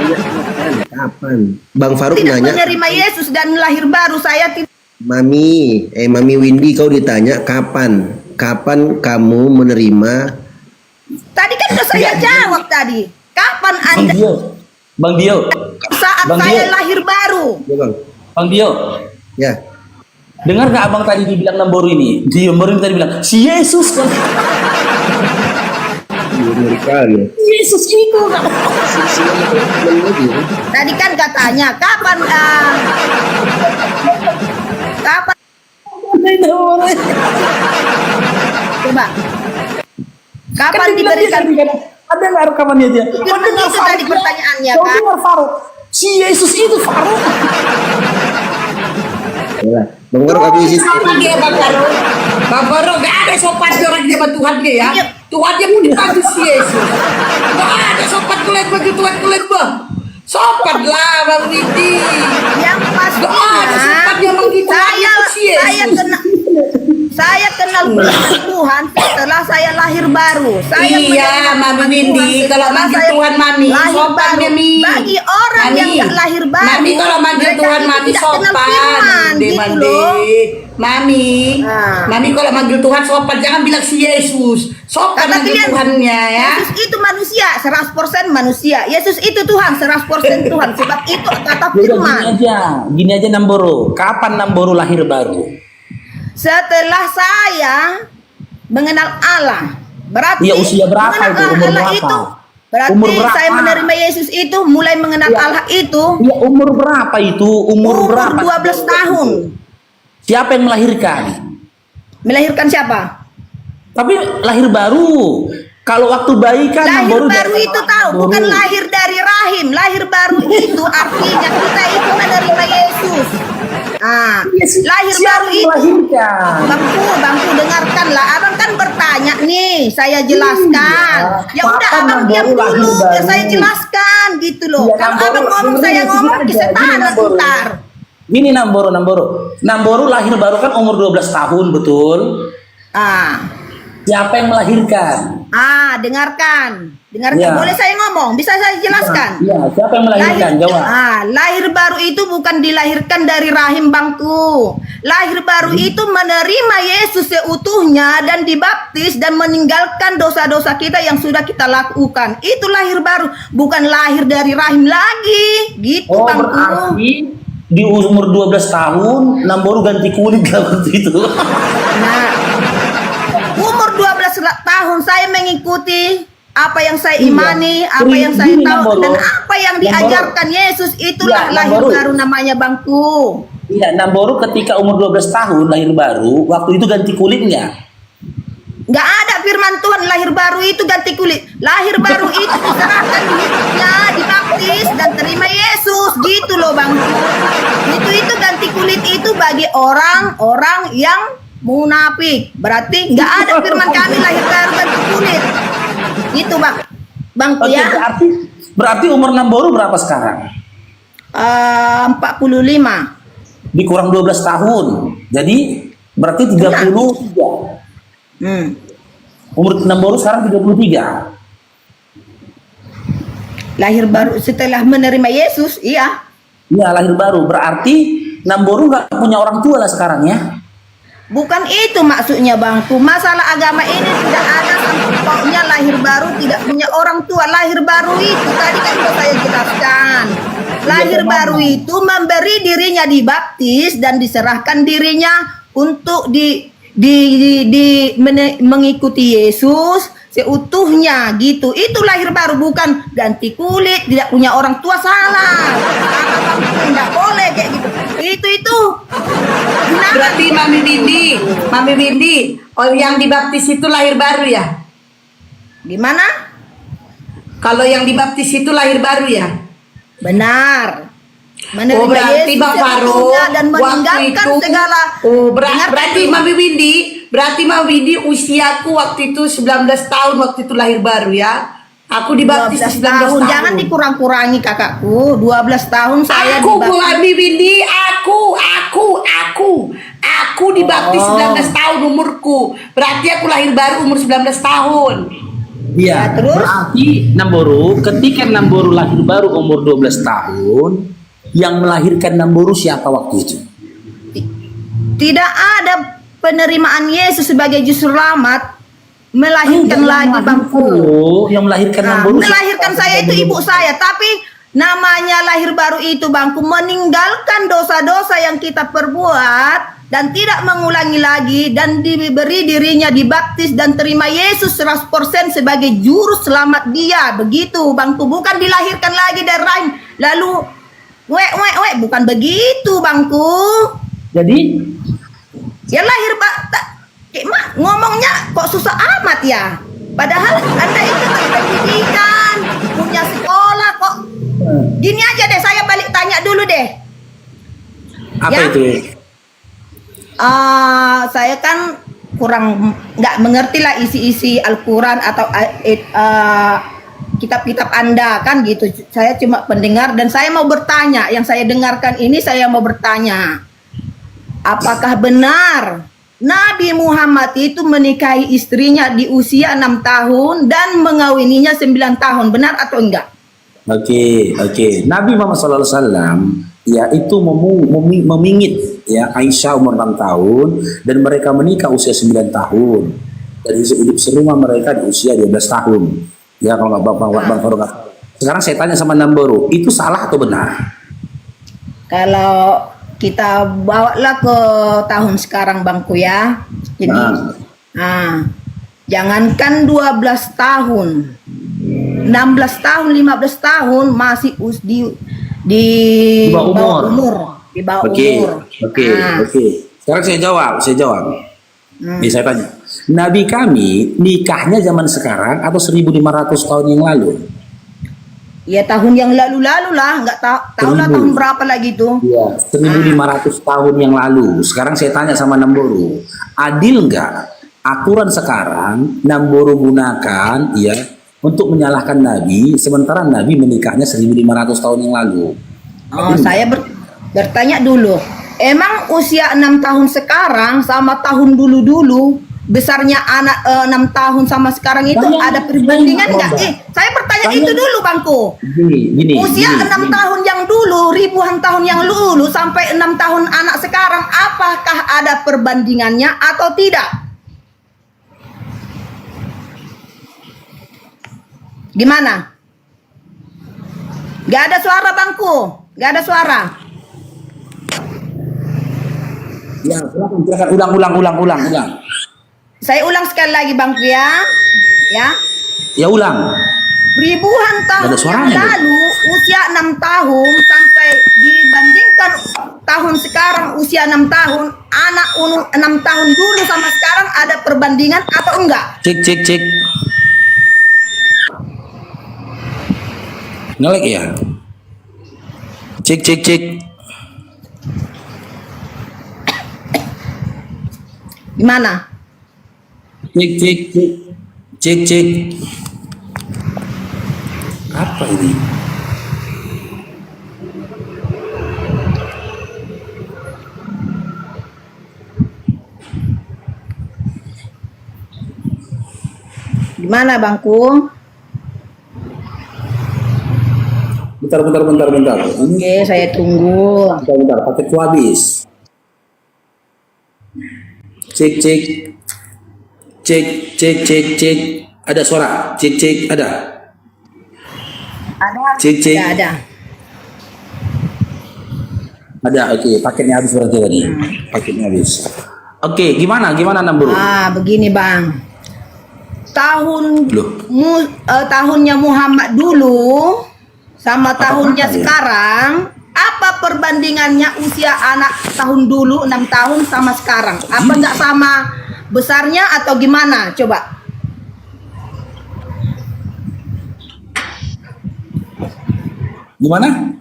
kapan? Bang Faruk Tidak nanya, menerima Yesus dan lahir baru, saya tidak. Mami Windy kau ditanya kapan? Kapan kamu menerima? Tadi kan sudah saya jawab tadi. Kapan Bang Anda Dio. Bang Dio. saat Bang saya Dio. lahir baru? Ya bang, Bang Dio. ya. Dengar nggak abang tadi dibilang Namboru ini? Di Namboru ini tadi bilang si Yesus kan. Yesus itu kan. Tadi kan katanya kapan coba kapan diberikan Ada nggak rekamannya dia? Firman itu tadi pertanyaannya Kau kan? dengar Faruk? Si Yesus itu Faruk. Bang Faruk aku isi. Sama dia Bang Faruk. Bang Faruk gak ada sopan dia orang di depan Tuhan dia ya. Tuhan dia pun dibantu si Yesus. Gak ada sopan kulit bagi Tuhan kulit bang. Sopan lah Bang Widi. Yang Gak ada sopan dia manggil Tuhan si Yesus. saya kenal Tuhan setelah saya lahir baru. Saya Iya, Mami Windy, kalau manggil Tuhan Mami, sopan dia Mi. Bagi orang Mami, yang gak lahir baru, Mami kalau manggil mereka Tuhan itu Mami tidak kenal sopan. firman, Deh, gitu Mandi. loh. Mami, Nah. Mami kalau manggil Tuhan sopan, jangan bilang si Yesus. Sopan Kata manggil kalian, Tuhannya ya. Yesus itu manusia, 100% manusia. Yesus itu Tuhan, 100% Tuhan. Sebab itu kata firman. Gini aja Namboru. Kapan Namboru lahir baru? Setelah saya mengenal Allah, berarti Iya, usia berapa mengenal itu? Umur Allah berapa? itu, berarti Umur berapa? saya menerima Yesus itu mulai mengenal Allah itu Ya umur berapa itu? Umur berapa? 12 tahun. Siapa yang melahirkan? Melahirkan siapa? Tapi lahir baru. Kalau waktu bayi kan Lahir Namboru baru dari itu orang tahu, Namboru. bukan lahir dari rahim. Lahir baru itu artinya kita itu menerima Yesus. Lahir baru itu. Melahirkan. Bangku, dengarkanlah. Abang kan bertanya nih, saya jelaskan. Ya udah Kapan abang diam Namboru lahir dulu, biar baru? saya jelaskan gitu loh. Iya, Kalau Namboru, abang ngomong, dengerin saya sini ngomong, aja. kisah Gini, tahan Namboru. ntar. Gini Namboru. Namboru lahir baru kan umur 12 tahun, betul? Siapa yang melahirkan? Dengarkan. Ya. Boleh saya ngomong? Bisa saya jelaskan? Iya, siapa yang melahirkan? Jawab. Lahir baru itu bukan dilahirkan dari rahim bangku. Lahir baru itu menerima Yesus seutuhnya dan dibaptis dan meninggalkan dosa-dosa kita yang sudah kita lakukan. Itu lahir baru, bukan lahir dari rahim lagi. Gitu Oh, bangku. berarti di umur 12 tahun Namboru ganti kulit gak waktu itu? Nah, umur 12 tahun saya mengikuti apa yang saya imani, apa yang saya Gini, tahu, Namboru. dan apa yang diajarkan Yesus. Itulah Ya, lahir Namboru. baru namanya bangku. Iya, Namboru ketika umur 12 tahun lahir baru, waktu itu ganti kulitnya. Nggak ada firman Tuhan lahir baru itu ganti kulit. Lahir baru itu diserahkan hidupnya, dibaptis dan terima Yesus. Gitu loh bang. Itu ganti kulit itu bagi orang-orang yang munafik. Berarti nggak ada firman kami lahir baru ganti kulit. Gitu bang. Bangku Oke, ya. berarti umur Namboru berapa sekarang? 45. Dikurang 12 tahun. Jadi berarti 33. Umur Namboru sekarang 33. Lahir baru setelah menerima Yesus, iya. Iya, lahir baru. Berarti Namboru nggak punya orang tua lah sekarang ya? Bukan itu maksudnya bangku. Masalah agama ini tidak ada pokoknya lahir baru tidak punya orang tua. Lahir baru itu tadi kan sudah saya jelaskan. Lahir baru itu memberi dirinya dibaptis dan diserahkan dirinya untuk mengikuti Yesus seutuhnya gitu. Itu lahir baru, bukan ganti kulit, tidak punya orang tua, salah. Tidak boleh kayak gitu. Itu. Nah, Berarti Mami Windy, oh yang dibaptis itu lahir baru ya? gimana? Kalau yang dibaptis itu lahir baru ya? Benar. Menerima Oh berarti Yesus Bang Faruk seutuhnya dan waktu meninggalkan itu segala. berarti Mami Windy usiaku waktu itu 19 tahun waktu itu lahir baru ya. Aku dibaptis 12 19 tahun. Jangan dikurang-kurangi kakakku. 12 tahun saya Aku dibaptis. Mami Windy, aku dibaptis 19 tahun umurku. Berarti aku lahir baru umur 19 tahun. Iya, terus? berarti Namboru ketika Namboru lahir baru umur 12 tahun, yang melahirkan Namboru siapa waktu itu? Tidak ada penerimaan Yesus sebagai juru selamat. Melahirkan lagi bangku. Yang melahirkan Nah, Namboru melahirkan siapa? saya itu ibu saya, tapi Namanya lahir baru itu bangku meninggalkan dosa-dosa yang kita perbuat dan tidak mengulangi lagi dan diberi dirinya dibaptis dan terima Yesus 100% sebagai juru selamat dia. Begitu bangku, bukan dilahirkan lagi dari rahim lalu bukan begitu bangku. Jadi Ya lahir ngomongnya kok susah amat ya. Padahal Anda itu pendidikan, punya sekolah kok. Gini aja deh, saya balik tanya dulu deh. apa Ya. itu? Saya kan kurang nggak mengerti lah isi-isi Al-Quran atau kitab-kitab Anda kan gitu. Saya cuma pendengar dan saya mau bertanya. Yang saya dengarkan ini saya mau bertanya. Apakah benar Nabi Muhammad itu menikahi istrinya di usia 6 tahun dan mengawininya 9 tahun? Benar atau enggak? Oke. Nabi Muhammad SAW ya itu memingit ya Aisyah umur 6 tahun dan mereka menikah usia 9 tahun. Dan hidup serumah mereka di usia 12 tahun. Ya kalau Bang Faruk. Sekarang saya tanya sama Namboru, itu salah atau benar? Kalau kita bawalah ke tahun sekarang bangku ya. Jadi, jangankan 12 tahun, 16 tahun, 15 tahun masih di bawah umur. Di bawah umur. Oke. Sekarang saya jawab. Nih saya tanya, Nabi kami nikahnya zaman sekarang atau 1500 tahun yang lalu? Ya tahun yang lalu-lalu lah, nggak tahu lah tahun berapa lagi tuh. Iya, 1500 tahun yang lalu. Sekarang saya tanya sama Namboru, adil nggak aturan sekarang Namboru gunakan ya untuk menyalahkan Nabi, sementara Nabi menikahnya 1500 tahun yang lalu? Saya bertanya dulu, emang usia 6 tahun sekarang sama tahun dulu-dulu besarnya anak 6 tahun sama sekarang itu ada perbandingan nggak? Saya bertanya itu dulu bangku. Gini, Usia 6 tahun yang dulu, ribuan tahun yang dulu sampai 6 tahun anak sekarang, apakah ada perbandingannya atau tidak? Gimana? Gak ada suara bangku, gak ada suara. Ya, silakan ulang. Saya ulang sekali lagi bangku ya. Ya ulang. Ribuan tahun Ada yang suaranya, lalu usia 6 tahun sampai dibandingkan tahun sekarang usia 6 tahun, anak 6 tahun dulu sama sekarang ada perbandingan atau enggak? Cek. Ngelek ya? Cek. Gimana? Cek. Apa ini? Gimana bangku? Bentar. Ini Oke, saya tunggu. bentar, paketku habis. Cek. Ada suara. Cek, ada. Ada? Cek. Tidak ada. Ada, oke. Paketnya habis berarti tadi. Paketnya habis. Oke, gimana Namburu? Begini bang. Loh. Tahunnya Muhammad dulu sama tahunnya ya? sekarang, apa perbandingannya usia anak tahun dulu 6 tahun sama sekarang? Apa nggak sama besarnya atau gimana? Coba. Gimana?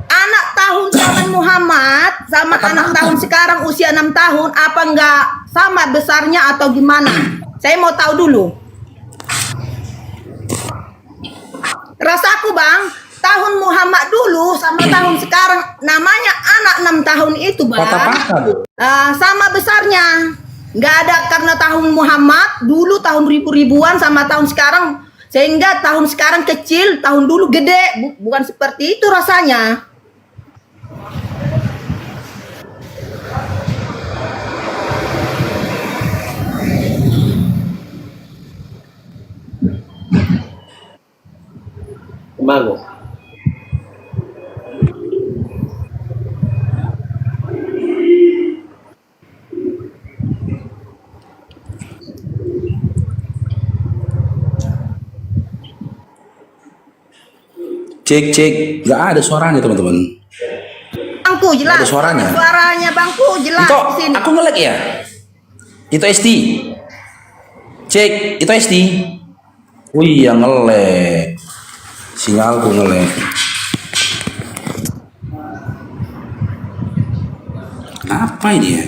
Anak tahun zaman Muhammad sama anak tahun sekarang usia 6 tahun, apa nggak sama besarnya atau gimana? Saya mau tahu dulu. Rasaku bang, tahun Muhammad dulu sama tahun sekarang, namanya anak 6 tahun itu bang, Patah-patah, Bu. sama besarnya. Nggak ada, karena tahun Muhammad dulu tahun ribuan sama tahun sekarang, sehingga tahun sekarang kecil, tahun dulu gede. Bukan seperti itu rasanya. Cek cek, nggak ada suaranya teman-teman. Bangku jelas. Ada suaranya. Suaranya bangku jelas Itu di sini. aku nge-lag ya. Itu SD. Cek, itu SD. Oh iya nge-lag. Sinyalku nge-lag. Apa ini ya?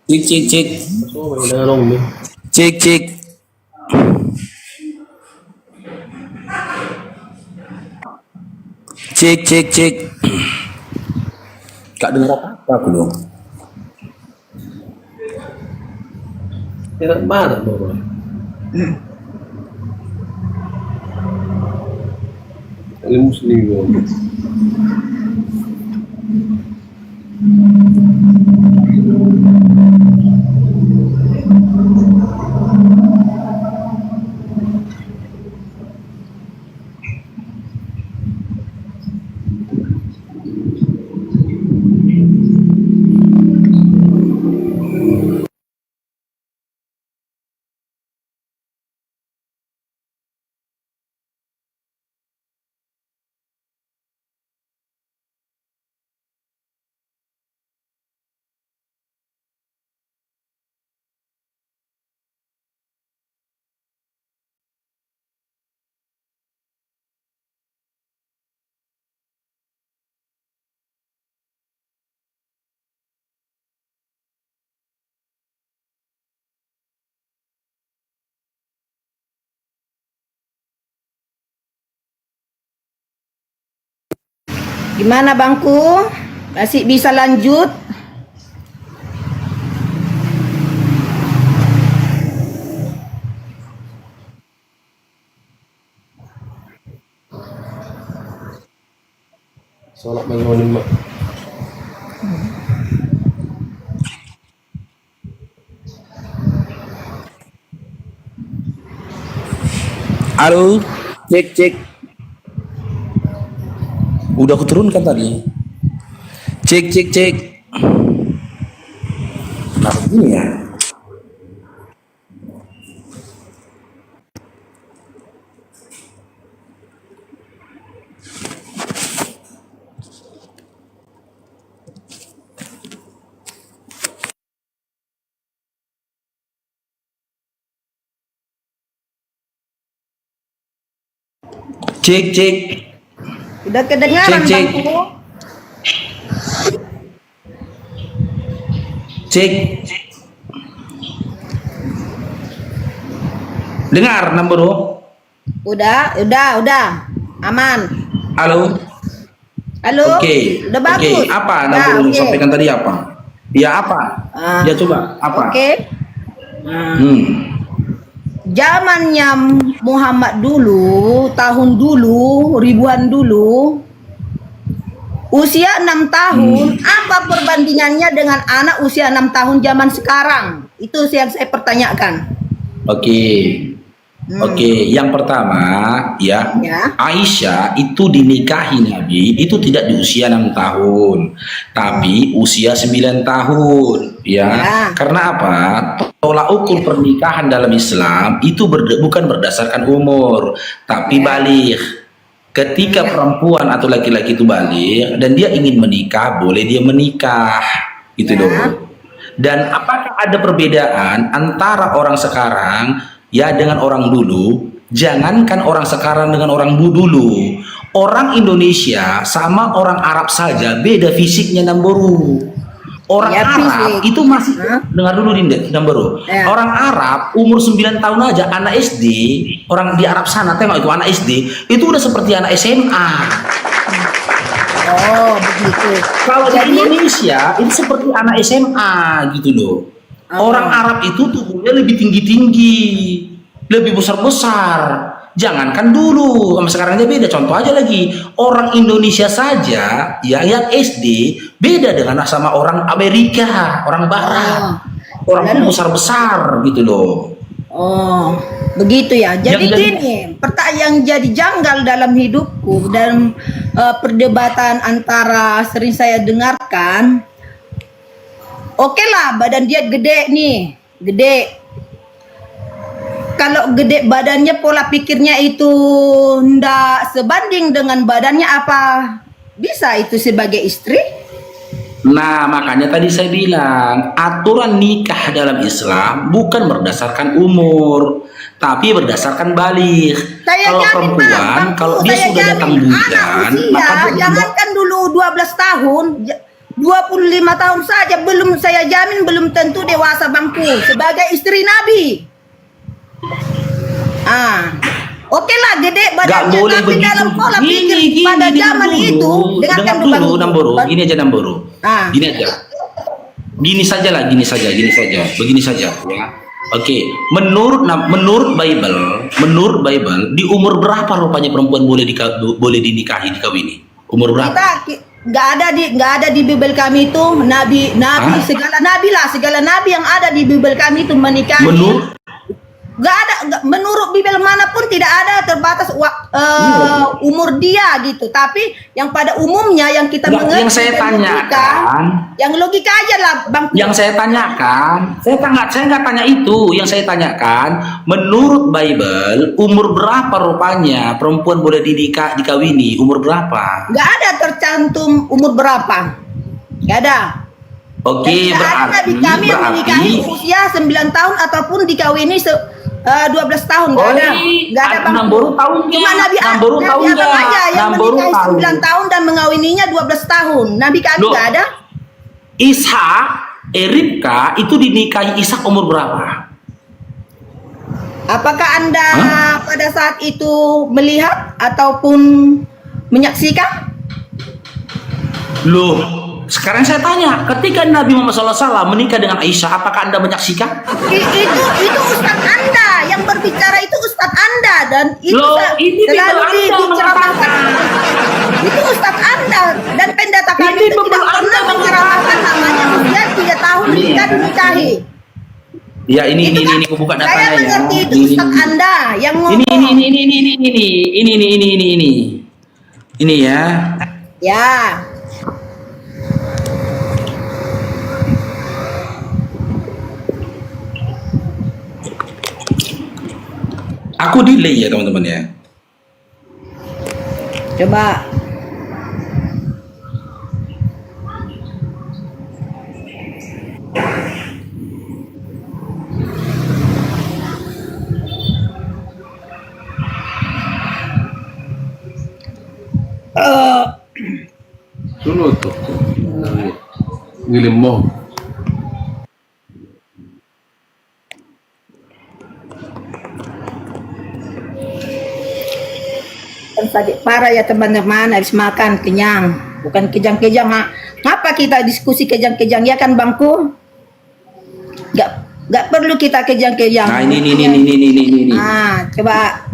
Cek cek cek. Cek cek. Cek cek cek. Gak dengar apa-apa aku dong. Enak banget bro. Ilmu sendiri bro. Gimana bangku? Masih bisa lanjut? Sholat bangunin mak. Halo, cek cek. Udah aku turunkan tadi. Cek cek cek. Kenapa begini ya? Cek cek. Udah kedengaran Cek, cek. bangku? Cek. Dengar number. Udah. Aman. Halo. Halo. Oke. Udah bagus. Oke. Apa Udah, number oke. sampaikan tadi apa? Ya apa? Ya coba apa? Oke. Zamannya Muhammad dulu, tahun dulu, ribuan dulu, usia 6 tahun, apa perbandingannya dengan anak usia 6 tahun zaman sekarang? Itu yang saya pertanyakan. Oke. Oke, yang pertama ya, Ya. Aisyah itu dinikahi Nabi itu tidak di usia 6 tahun, tapi usia 9 tahun ya. Ya. Karena apa? Tolak ukur pernikahan dalam Islam itu bukan berdasarkan umur, tapi balik. Ketika perempuan atau laki-laki itu balik dan dia ingin menikah, boleh dia menikah. Itu Ya. loh. Dan apakah ada perbedaan antara orang sekarang ya dengan orang dulu? Jangankan orang sekarang dengan orang dulu. Orang Indonesia sama orang Arab saja beda fisiknya Namboru. Orang Ya, Arab fisik. itu masih Hah? dengar dulu Namboru. Ya. Orang Arab umur 9 tahun aja anak SD, orang di Arab sana tengok itu anak SD, itu udah seperti anak SMA. Oh, begitu. Kalau di Indonesia itu seperti anak SMA gitu loh. Orang Arab itu tubuhnya lebih tinggi-tinggi, lebih besar-besar. Jangankan dulu, sama sekarang aja beda. Contoh aja lagi, orang Indonesia saja ya yang SD beda dengan sama orang Amerika, orang Barat. Orang itu besar-besar gitu loh. Oh, begitu ya. Jadi Yang gini, pertanyaan jadi janggal dalam hidupku dan perdebatan antara sering saya dengarkan. Oke lah, badan dia gede nih, gede. Kalau gede badannya, pola pikirnya itu ndak sebanding dengan badannya, apa bisa itu sebagai istri? Nah, makanya tadi saya bilang, aturan nikah dalam Islam bukan berdasarkan umur, tapi berdasarkan balik. Saya Kalau jamin, perempuan, Bang, kalau dia saya sudah datang jamin, bulan, anak usia, maka dia jangankan dulu 12 tahun, 25 tahun saja belum, saya jamin belum tentu dewasa bangku sebagai istri Nabi. Oke lah, gede Gak badannya, boleh tapi begitu. dalam pola pikir Gini, pada zaman dulu. itu, Dengar dengarkan dulu, Namboro. Gini aja, Namboro. Ah. Gini aja. Gini saja lah, gini saja. Begini saja, ya. Oke, menurut Bible, di umur berapa rupanya perempuan boleh dinikahi, dikawini? Umur berapa? Kita nggak ada di Bible kami itu nabi Hah? segala nabi yang ada di Bible kami itu menikahi. Nggak ada, menurut Bible manapun tidak ada terbatas umur dia gitu. Tapi yang pada umumnya yang kita Nggak, mengerti yang saya dan logika, tanyakan, yang logika aja lah bang. Yang saya tanyakan, saya nggak tanya itu. Yang saya tanyakan, menurut Bible, umur berapa rupanya perempuan boleh dikawini? Umur berapa? Nggak ada tercantum umur berapa, nggak ada. Oke, Dan nggak ada nabi kami yang menikahi usia 9 tahun ataupun dikawini 12 tahun, nggak ada, nggak ada bang. Namboro tahu Cuma Nabi Namboro tahu Adam nggak? aja yang Namboro menikahi tahu. 9 tahun dan mengawininya 12 tahun. Nabi kami Loh. nggak ada. Ishak, Ribka itu dinikahi Ishak umur berapa? Apakah Anda pada saat itu melihat ataupun menyaksikan? Loh, sekarang saya tanya, ketika Nabi Muhammad SAW menikah dengan Aisyah, apakah Anda menyaksikan? Itu ustadz Anda yang berbicara, itu ustadz Anda, dan itu Loh, ini selalu Bible Anda diceramahkan. Itu ustadz Anda dan pendeta kami Ini itu Bible tidak pernah Anda menceramahkan namanya usia 3 tahun kita dinikahi. Ya, ini Itu kan aku buka saya datanya ya. mengerti itu Ini, ustadz Anda yang ngomong. Ini ya. Ya. Aku delay ya teman-teman ya. Coba. Sunod to. Ngilim mo. Parah ya teman-teman, habis makan kenyang, bukan kejang-kejang. Ngapa kita diskusi kejang-kejang ya kan bangku? Gak perlu kita kejang-kejang. Nah, ini. Coba.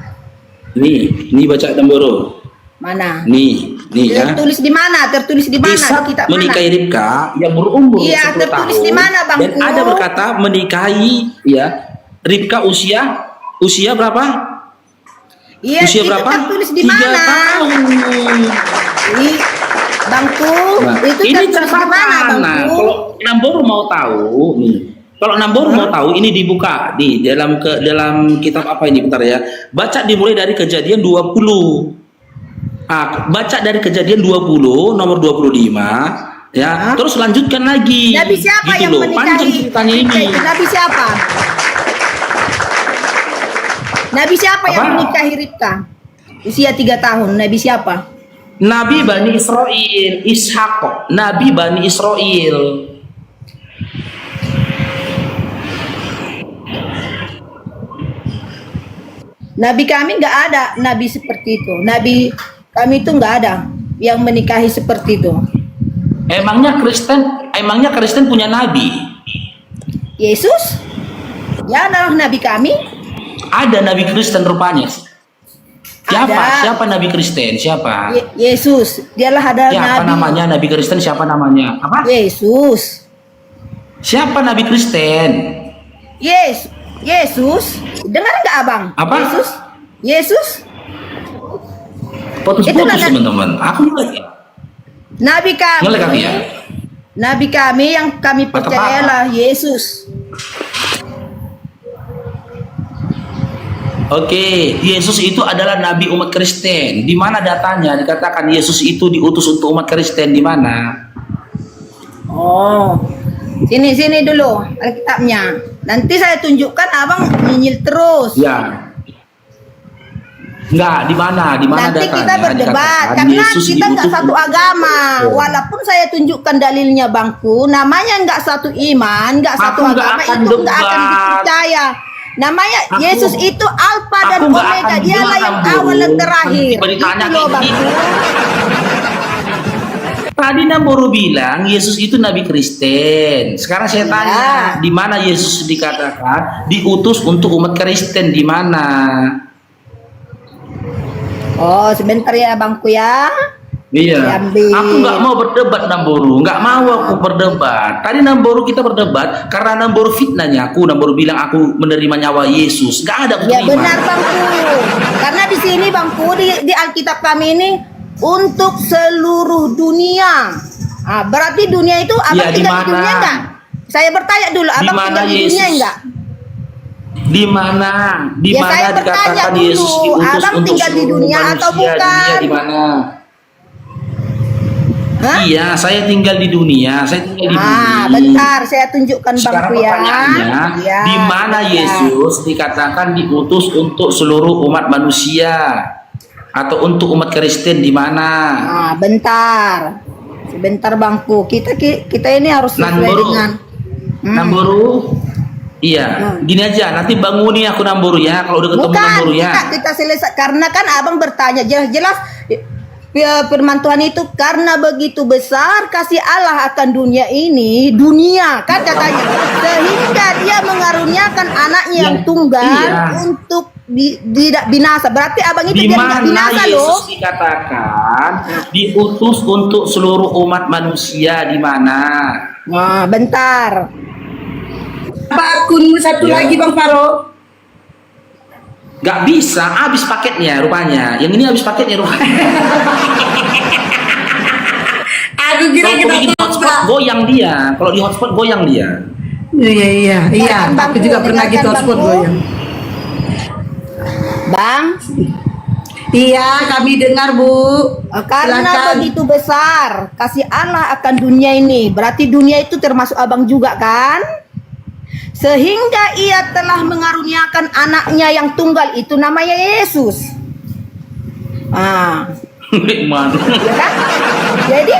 Ini baca Namboro. Mana? Nih ya. Tertulis di mana? Tertulis di mana? Ishak Di kitab mana? menikahi Ribka yang berumur Iya, 10 tertulis tahun. di mana, Bang? Dan ada berkata menikahi ya Ribka usia berapa? Iya, Usia itu berapa? tertulis di 3 mana? tahun. Bangku, Nah, itu ini tertulis di mana, catatan. Nah, Bangku? kalau Namboro mau tahu nih. Kalau Namboro mau tahu ini dibuka di dalam kitab apa ini, bentar ya. Baca dimulai dari Kejadian 20. Baca dari Kejadian 20 nomor 25 ya. Terus lanjutkan lagi. Nabi siapa gitu yang loh. menikahi? Panjang ceritanya ini. Nabi siapa? Nabi siapa yang Apa? menikahi Ribka? Usia 3 tahun. Nabi siapa? Nabi Bani Israel, Ishak, Nabi Bani Israel. Nabi kami nggak ada nabi seperti itu. Nabi kami itu nggak ada yang menikahi seperti itu. Emangnya Kristen punya nabi? Yesus? Ya adalah nabi kami. Ada nabi Kristen rupanya. Siapa? Ada. Siapa nabi Kristen? Siapa? Yesus. Dialah ada Siapa nabi. namanya nabi Kristen? Siapa namanya? Apa? Yesus. Siapa nabi Kristen? Yesus. Dengar nggak abang? Apa? Yesus. Putus-putus Itulah teman-teman. Aku lagi. Nabi kami. Ngelek kali ya? Nabi kami yang kami Mata percayalah Yesus. Oke, Yesus itu adalah nabi umat Kristen. Di mana datanya dikatakan Yesus itu diutus untuk umat Kristen, di mana? Oh, sini dulu Alkitabnya. Nanti saya tunjukkan, abang nyinyir terus. Ya. Enggak, di mana? Di mana Nanti datanya? kita berdebat Dikatakan karena Yesus kita nggak diutus satu untuk- agama. Walaupun saya tunjukkan dalilnya bangku, namanya nggak satu iman, nggak satu Aku nggak agama, akan itu nggak akan debat. dipercaya. Namanya Aku- Yesus itu Alfa dan aku nggak Omega, akan dialah yang bilang, awal dan Bu. terakhir. Nanti ditanya Itu loh kayak bangku. Tadi Namboru bilang Yesus itu nabi Kristen. Sekarang saya tanya, Ya. di mana Yesus dikatakan diutus untuk umat Kristen, di mana? Oh, sebentar ya bangku ya. Iya. Diambil. Aku nggak mau berdebat Namboru, nggak mau aku berdebat. Tadi Namboru kita berdebat karena Namboru fitnahnya aku. Namboru bilang aku menerima nyawa Yesus. Nggak ada aku Ya terima. benar bangku. Karena di sini bangku di Alkitab kami ini untuk seluruh dunia. Ah, berarti dunia itu abang Ya, di tinggal di mana? dunia enggak? Saya bertanya dulu, Di abang mana tinggal di dunia Yesus? enggak? Di mana? Di Ya, mana saya bertanya dikatakan dulu, Yesus diutus abang untuk tinggal di seluruh dunia manusia? atau bukan? Dunia di mana? Hah? Iya, saya tinggal di dunia. Saya tinggal di Ah, bumi. bentar, saya tunjukkan Sekarang bangku ya. pertanyaannya, Ya, di mana bentar. Yesus dikatakan diutus untuk seluruh umat manusia atau untuk umat Kristen, di mana? Ah, bentar. Sebentar bangku. Kita ini harus sesuai Namboru. dengan Namboru. Iya, gini aja. Nanti banguni aku Namboru ya. Kalau udah ketemu Bukan, Namboru ya. kita selesai karena kan abang bertanya jelas-jelas firman Tuhan itu karena begitu besar kasih Allah akan dunia ini, dunia kan katanya, sehingga dia mengaruniakan anaknya yang tunggal Iya. untuk tidak binasa. Berarti abang itu Di jadi nggak mana binasa loh. Yesus dikatakan diutus untuk seluruh umat manusia, di mana? Nah, bentar. Apa akunmu satu Ya. lagi Bang Faro? Gak bisa, habis paketnya rupanya. Yang ini habis paketnya rupanya. Aku kira Kalau kita bikin hotspot goyang dia. Kalau di hotspot goyang dia. Iya. Dengarkan Aku bangku, juga pernah gitu dengarkan hotspot bangku. goyang. Bang, Iya, kami dengar Bu. karena Silakan. begitu besar kasih Allah akan dunia ini, berarti dunia itu termasuk abang juga kan? Sehingga ia telah mengaruniakan anaknya yang tunggal itu namanya Yesus. Ah, Mana? ya kan? Jadi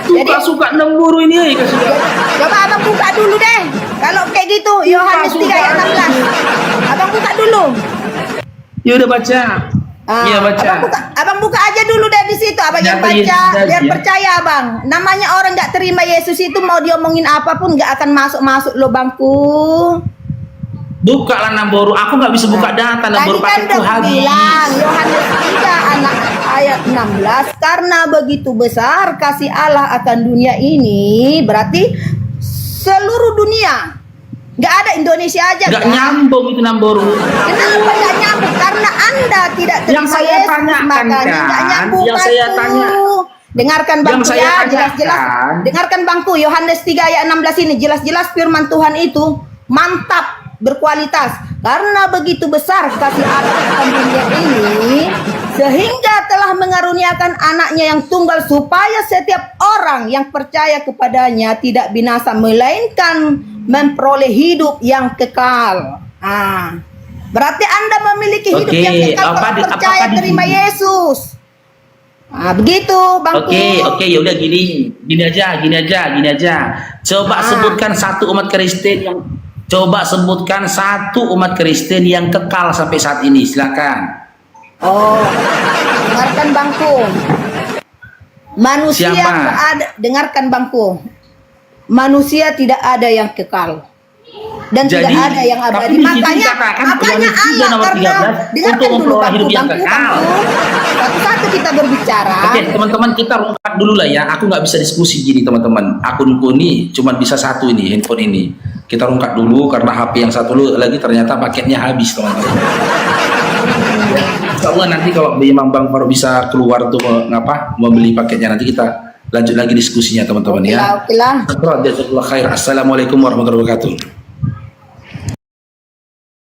Suka-suka Namboru ini kasih dia. coba abang buka dulu deh. Kalau kayak gitu Yohanes 3 ayat 16. Abang buka dulu. Ya udah baca. Ah, Iya baca. abang buka aja dulu deh di situ. Abang yang Kenapa Yesus baca tadi, biar ya? percaya abang. Namanya orang nggak terima Yesus itu mau diomongin apapun nggak akan masuk lo bangku. Buka lah Namboru. Aku nggak bisa buka data Namboru Tadi kan pakai tuh udah habis. bilang Yohanes 3 ayat 16 karena begitu besar kasih Allah akan dunia ini berarti seluruh dunia. Nggak ada Indonesia aja Nggak kan? nyambung itu Namboru. Kenapa nggak nyambung? Karena Anda tidak terima Yang saya Yesus, tanyakan makanya kan, nggak nyambung. yang saya Bangku. tanya- Dengarkan Yang bangku saya ya, tanyakan. jelas-jelas. Dengarkan bangku, Yohanes 3 ayat 16 ini jelas-jelas firman Tuhan itu mantap, berkualitas. Karena begitu besar kasih Allah akan dunia ini, sehingga telah mengaruniakan anaknya yang tunggal supaya setiap orang yang percaya kepadanya tidak binasa melainkan memperoleh hidup yang kekal. Ah, berarti Anda memiliki hidup Oke, yang kekal apa kalau di- percaya apakah di terima sini? Yesus. Ah, begitu, bangku. Oke, ya udah gini aja. Coba sebutkan satu umat Kristen yang kekal sampai saat ini. Silakan. Oh, dengarkan bangku. Manusia Siapa? tidak ada, dengarkan bangku. Manusia tidak ada yang kekal. Dan Jadi, tidak ada yang tapi abadi. di sini Makanya dikatakan Allah Yohanes 3 nomor karena 13 dengarkan untuk dulu memperoleh hidup yang bangku. kekal. Satu-satu kita berbicara. Oke, teman-teman kita rungkat dulu lah ya. Aku nggak bisa diskusi gini teman-teman. Akunku ini cuma bisa satu ini, handphone ini. Kita rungkat dulu karena HP yang satu lagi ternyata paketnya habis teman-teman. Insya Allah nanti kalau memang Bang Faro bisa keluar tuh membeli paketnya, nanti kita lanjut lagi diskusinya teman-teman ya. Oke lah. Jazakallah khair. Assalamualaikum warahmatullahi wabarakatuh.